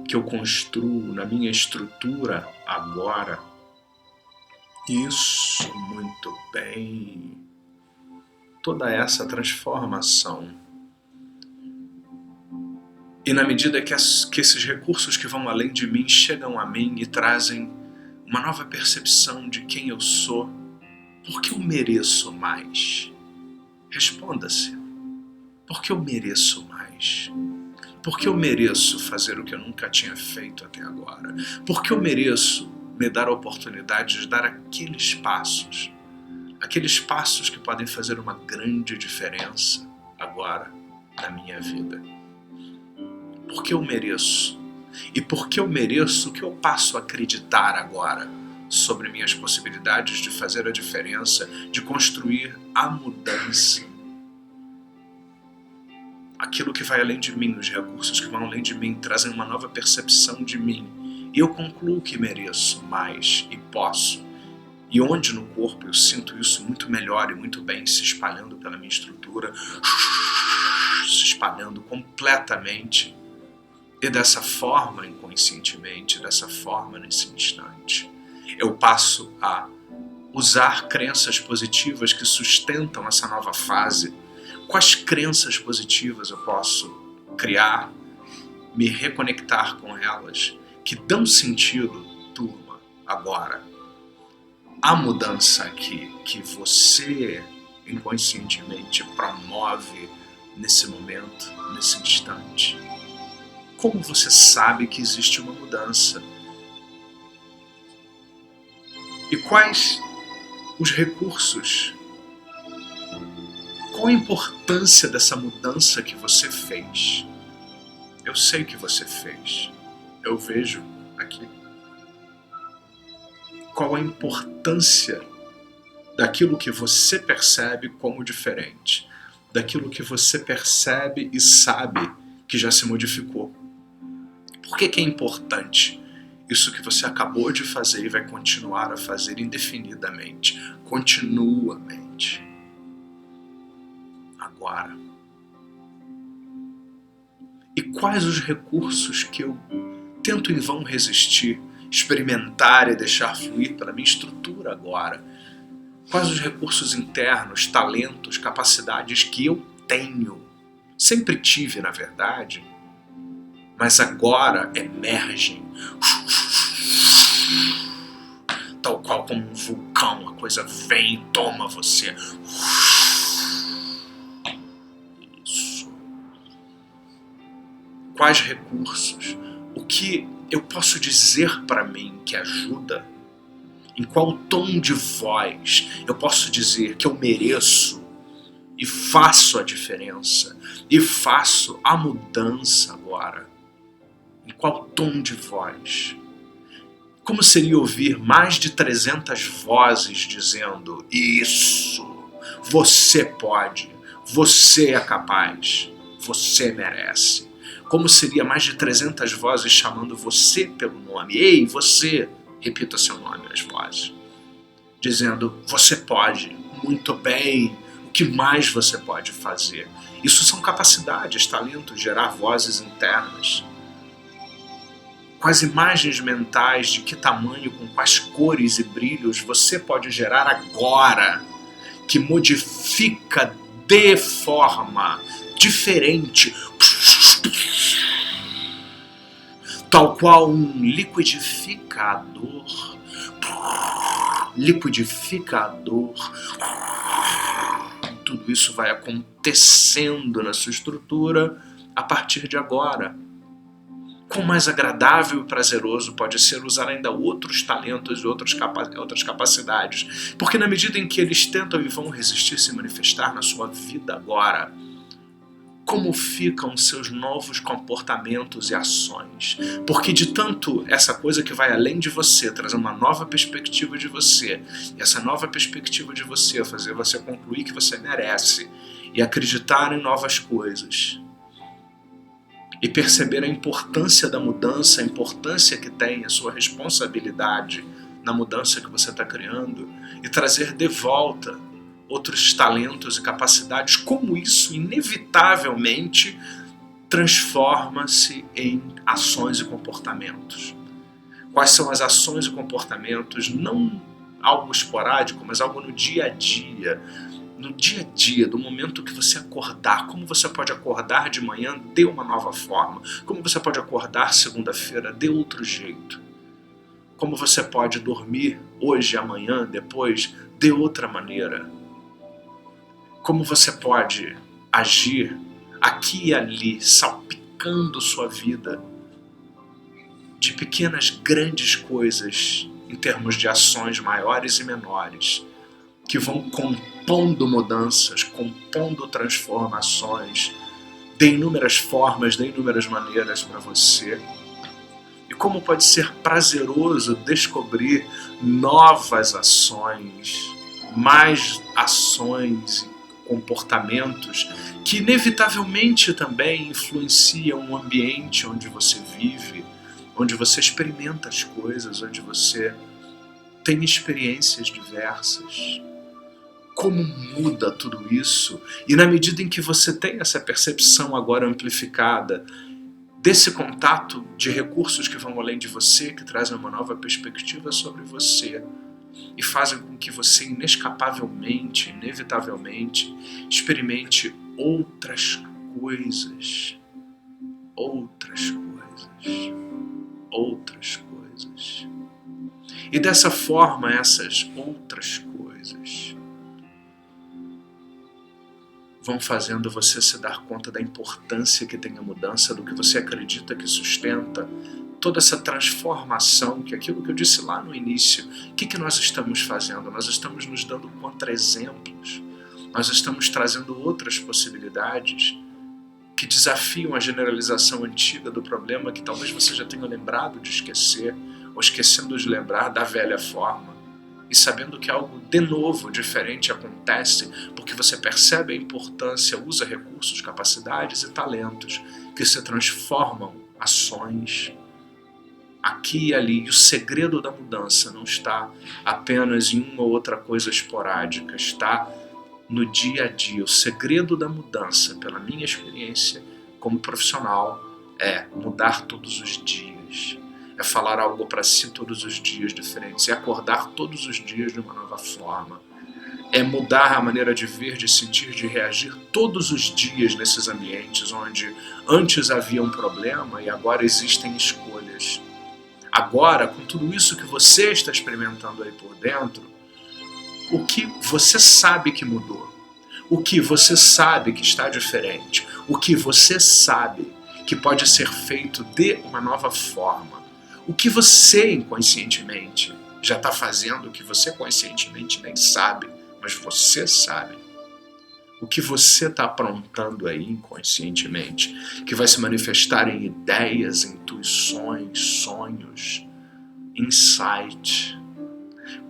que eu construo na minha estrutura agora? Isso, muito bem. Toda essa transformação. E na medida que esses recursos que vão além de mim chegam a mim e trazem uma nova percepção de quem eu sou, por que eu mereço mais? Responda-se. Por que eu mereço mais? Por que eu mereço fazer o que eu nunca tinha feito até agora? Por que eu mereço me dar a oportunidade de dar aqueles passos que podem fazer uma grande diferença agora na minha vida? Por que eu mereço? E por que eu mereço, o que eu passo a acreditar agora sobre minhas possibilidades de fazer a diferença, de construir a mudança? Aquilo que vai além de mim, os recursos que vão além de mim, trazem uma nova percepção de mim. E eu concluo que mereço mais e posso. E onde no corpo eu sinto isso muito melhor e muito bem, se espalhando pela minha estrutura, se espalhando completamente. E dessa forma, inconscientemente, dessa forma, nesse instante, eu passo a usar crenças positivas que sustentam essa nova fase. Quais crenças positivas eu posso criar, me reconectar com elas, que dão sentido, turma, agora, a mudança aqui que você inconscientemente promove nesse momento, nesse instante? Como você sabe que existe uma mudança? E quais os recursos? Qual a importância dessa mudança que você fez? Eu sei que você fez. Eu vejo aqui. Qual a importância daquilo que você percebe como diferente? Daquilo que você percebe e sabe que já se modificou? Por que é importante isso que você acabou de fazer e vai continuar a fazer indefinidamente, continuamente? Agora. E quais os recursos que eu tento em vão resistir, experimentar e deixar fluir pela minha estrutura agora? Quais os recursos internos, talentos, capacidades que eu tenho? Sempre tive, na verdade, mas agora emergem. Tal qual como um vulcão, a coisa vem e toma você. Isso. Quais recursos? O que eu posso dizer para mim que ajuda? Em qual tom de voz eu posso dizer que eu mereço e faço a diferença e faço a mudança agora? Em qual tom de voz? Como seria ouvir mais de 300 vozes dizendo: isso, você pode, você é capaz, você merece? Como seria mais de 300 vozes chamando você pelo nome? Ei, você, repita seu nome, as vozes, dizendo: você pode, muito bem, o que mais você pode fazer? Isso são capacidades, talentos, gerar vozes internas. Quais imagens mentais, de que tamanho, com quais cores e brilhos você pode gerar agora, que modifica de forma diferente, tal qual um liquidificador. Tudo isso vai acontecendo na sua estrutura a partir de agora. Quão mais agradável e prazeroso pode ser usar ainda outros talentos e outras capacidades. Porque na medida em que eles tentam e vão resistir se manifestar na sua vida agora, como ficam seus novos comportamentos e ações? Porque de tanto essa coisa que vai além de você, trazer uma nova perspectiva de você, e essa nova perspectiva de você fazer você concluir que você merece e acreditar em novas coisas, e perceber a importância da mudança, a importância que tem a sua responsabilidade na mudança que você está criando e trazer de volta outros talentos e capacidades, como isso inevitavelmente transforma-se em ações e comportamentos. Quais são as ações e comportamentos, não algo esporádico, mas algo no dia a dia, do momento que você acordar. Como você pode acordar de manhã de uma nova forma? Como você pode acordar segunda-feira de outro jeito? Como você pode dormir hoje, amanhã, depois, de outra maneira? Como você pode agir aqui e ali, salpicando sua vida de pequenas, grandes coisas em termos de ações maiores e menores, que vão compondo mudanças, compondo transformações, de inúmeras formas, de inúmeras maneiras para você. E como pode ser prazeroso descobrir novas ações, mais ações e comportamentos que inevitavelmente também influenciam o ambiente onde você vive, onde você experimenta as coisas, onde você tem experiências diversas. Como muda tudo isso? E na medida em que você tem essa percepção agora amplificada desse contato de recursos que vão além de você, que trazem uma nova perspectiva sobre você e fazem com que você inescapavelmente, inevitavelmente, experimente outras coisas. E dessa forma, essas outras coisas vão fazendo você se dar conta da importância que tem a mudança, do que você acredita que sustenta toda essa transformação, que aquilo que eu disse lá no início, o que nós estamos fazendo? Nós estamos nos dando contra-exemplos, nós estamos trazendo outras possibilidades que desafiam a generalização antiga do problema que talvez você já tenha lembrado de esquecer, ou esquecendo de lembrar da velha forma, e sabendo que algo de novo, diferente acontece, porque você percebe a importância, usa recursos, capacidades e talentos que se transformam ações aqui e ali. E o segredo da mudança não está apenas em uma ou outra coisa esporádica, está no dia a dia. O segredo da mudança, pela minha experiência como profissional, é mudar todos os dias. É falar algo para si todos os dias diferentes, é acordar todos os dias de uma nova forma, é mudar a maneira de ver, de sentir, de reagir todos os dias nesses ambientes onde antes havia um problema e agora existem escolhas. Agora, com tudo isso que você está experimentando aí por dentro, o que você sabe que mudou? O que você sabe que está diferente? O que você sabe que pode ser feito de uma nova forma? O que você inconscientemente já está fazendo, o que você conscientemente nem sabe, mas você sabe. O que você está aprontando aí inconscientemente, que vai se manifestar em ideias, intuições, sonhos, insight,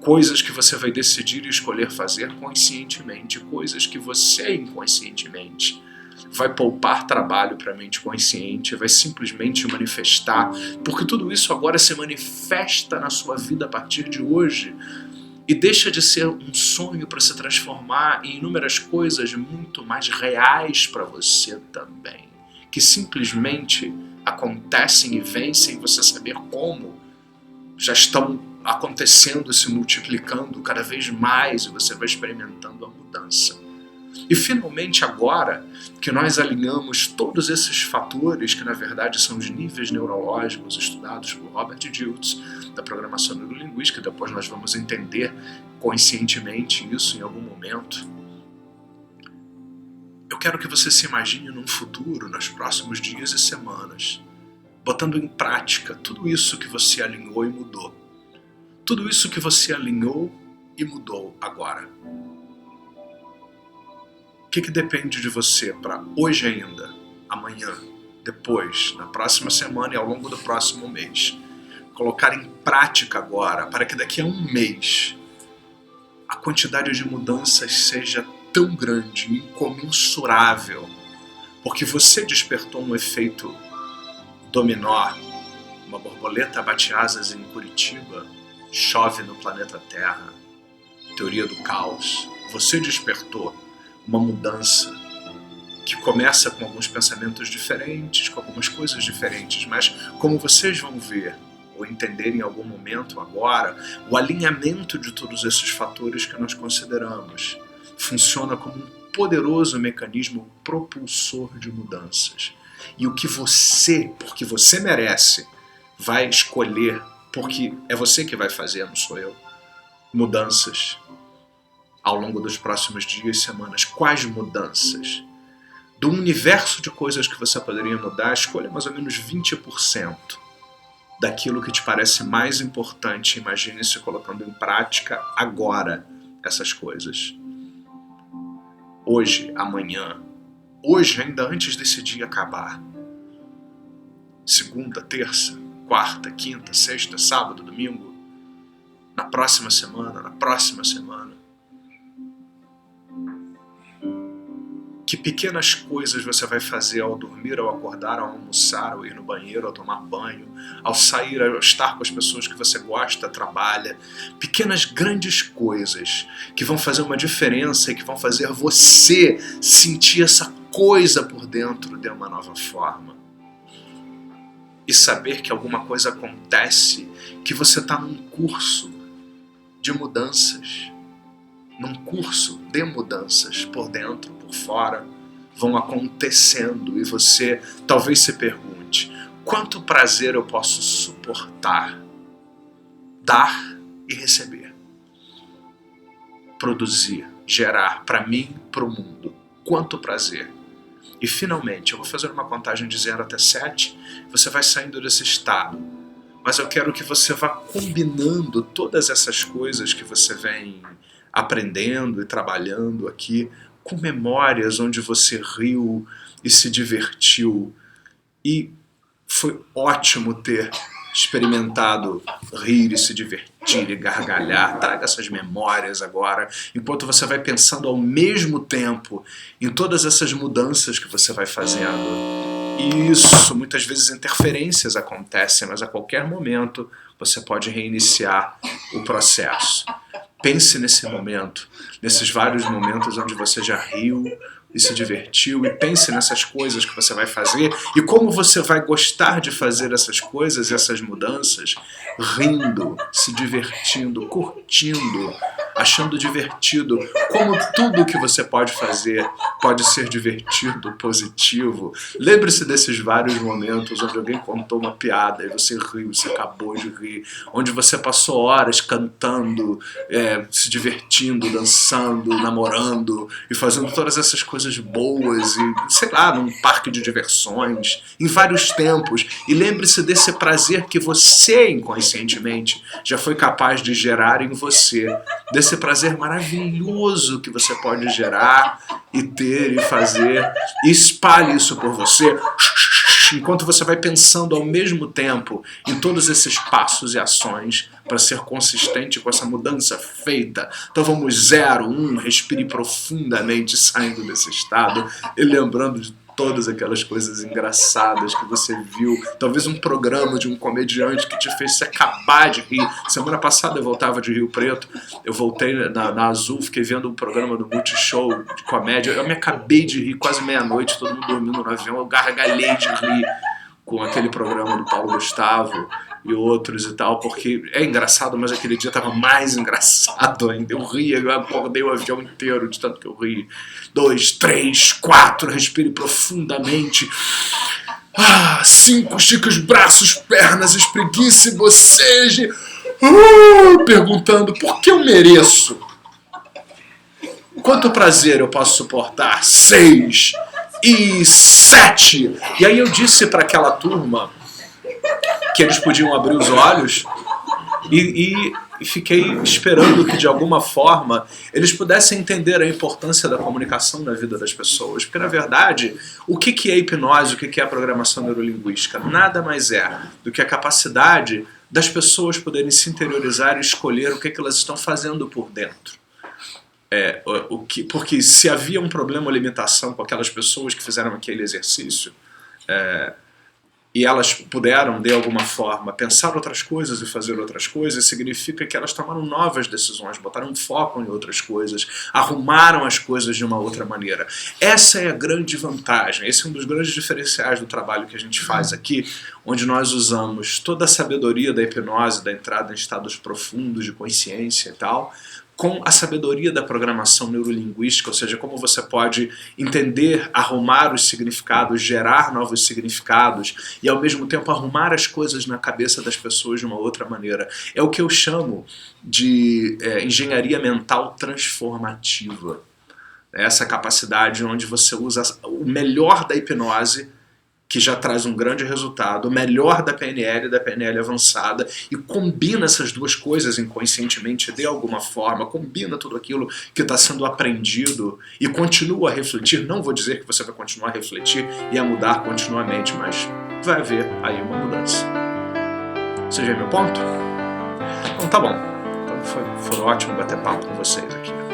coisas que você vai decidir e escolher fazer conscientemente, coisas que você inconscientemente vai poupar trabalho para a mente consciente, vai simplesmente manifestar, porque tudo isso agora se manifesta na sua vida a partir de hoje e deixa de ser um sonho para se transformar em inúmeras coisas muito mais reais para você também, que simplesmente acontecem e vêm sem você saber como, já estão acontecendo e se multiplicando cada vez mais e você vai experimentando a mudança. E finalmente agora que nós alinhamos todos esses fatores, que na verdade são os níveis neurológicos estudados por Robert Dilts, da programação neurolinguística, depois nós vamos entender conscientemente isso em algum momento. Eu quero que você se imagine num futuro, nos próximos dias e semanas, botando em prática tudo isso que você alinhou e mudou. Tudo isso que você alinhou e mudou agora. O que depende de você para hoje ainda, amanhã, depois, na próxima semana e ao longo do próximo mês? Colocar em prática agora, para que daqui a um mês a quantidade de mudanças seja tão grande, incomensurável, porque você despertou um efeito dominó, uma borboleta bate asas em Curitiba, chove no planeta Terra, teoria do caos. Você despertou uma mudança que começa com alguns pensamentos diferentes, com algumas coisas diferentes, mas como vocês vão ver ou entender em algum momento agora, o alinhamento de todos esses fatores que nós consideramos funciona como um poderoso mecanismo propulsor de mudanças. E o que você, porque você merece, vai escolher, porque é você que vai fazer, não sou eu, mudanças ao longo dos próximos dias e semanas. Quais mudanças? Do universo de coisas que você poderia mudar, escolha mais ou menos 20% daquilo que te parece mais importante. Imagine-se colocando em prática agora essas coisas. Hoje, amanhã, hoje ainda antes desse dia acabar. Segunda, terça, quarta, quinta, sexta, sábado, domingo. Na próxima semana, na próxima semana. Que pequenas coisas você vai fazer ao dormir, ao acordar, ao almoçar, ao ir no banheiro, ao tomar banho, ao sair, ao estar com as pessoas que você gosta, trabalha. Pequenas, grandes coisas que vão fazer uma diferença e que vão fazer você sentir essa coisa por dentro de uma nova forma. E saber que alguma coisa acontece, que você está num curso de mudanças. Num curso de mudanças por dentro, por fora, vão acontecendo e você talvez se pergunte: quanto prazer eu posso suportar? Dar e receber. Produzir, gerar para mim, para o mundo. Quanto prazer. E finalmente, eu vou fazer uma contagem de 0 até 7, você vai saindo desse estado. Mas eu quero que você vá combinando todas essas coisas que você vem aprendendo e trabalhando aqui, com memórias onde você riu e se divertiu. E foi ótimo ter experimentado rir e se divertir e gargalhar. Traga essas memórias agora, enquanto você vai pensando ao mesmo tempo em todas essas mudanças que você vai fazendo. Isso, muitas vezes interferências acontecem, mas a qualquer momento você pode reiniciar o processo. Pense nesse momento, nesses vários momentos onde você já riu e se divertiu, e pense nessas coisas que você vai fazer e como você vai gostar de fazer essas coisas, essas mudanças, rindo, se divertindo, curtindo, achando divertido, como tudo que você pode fazer pode ser divertido, positivo. Lembre-se desses vários momentos onde alguém contou uma piada e você riu, você acabou de rir, onde você passou horas cantando, se divertindo, dançando, namorando e fazendo todas essas coisas boas e, sei lá, num parque de diversões, em vários tempos. E lembre-se desse prazer que você, inconscientemente, já foi capaz de gerar em você, desse prazer maravilhoso que você pode gerar e ter e fazer, e espalhe isso por você, enquanto você vai pensando ao mesmo tempo em todos esses passos e ações para ser consistente com essa mudança feita. Então vamos 0, 1, respire profundamente saindo desse estado e lembrando de todas aquelas coisas engraçadas que você viu, talvez um programa de um comediante que te fez se acabar de rir. Semana passada eu voltava de Rio Preto, eu voltei na Azul, fiquei vendo um programa do Multishow de comédia, eu me acabei de rir, quase meia-noite, todo mundo dormindo no avião, eu gargalhei de rir com aquele programa do Paulo Gustavo e outros e tal, porque é engraçado, mas aquele dia estava mais engraçado ainda. Eu ria, eu acordei o avião inteiro de tanto que eu ri. 2, 3, 4, respire profundamente. 5, estique os braços, pernas, espreguice, boceje. Perguntando, por que eu mereço? Quanto prazer eu posso suportar? 6 e 7. E aí eu disse para aquela turma que eles podiam abrir os olhos e fiquei esperando que de alguma forma eles pudessem entender a importância da comunicação na vida das pessoas, porque na verdade o que é hipnose, o que é a programação neurolinguística? Nada mais é do que a capacidade das pessoas poderem se interiorizar e escolher o que elas estão fazendo por dentro. Porque se havia um problema ou limitação com aquelas pessoas que fizeram aquele exercício, e elas puderam, de alguma forma, pensar outras coisas e fazer outras coisas, significa que elas tomaram novas decisões, botaram foco em outras coisas, arrumaram as coisas de uma outra maneira. Essa é a grande vantagem, esse é um dos grandes diferenciais do trabalho que a gente faz aqui, onde nós usamos toda a sabedoria da hipnose, da entrada em estados profundos de consciência e tal, com a sabedoria da programação neurolinguística, ou seja, como você pode entender, arrumar os significados, gerar novos significados e ao mesmo tempo arrumar as coisas na cabeça das pessoas de uma outra maneira. É o que eu chamo de engenharia mental transformativa. Essa capacidade onde você usa o melhor da hipnose, que já traz um grande resultado, o melhor da PNL avançada, e combina essas duas coisas inconscientemente de alguma forma, combina tudo aquilo que está sendo aprendido e continua a refletir. Não vou dizer que você vai continuar a refletir e a mudar continuamente, mas vai haver aí uma mudança. Você já é meu ponto? Então tá bom. Então foi ótimo bater papo com vocês aqui.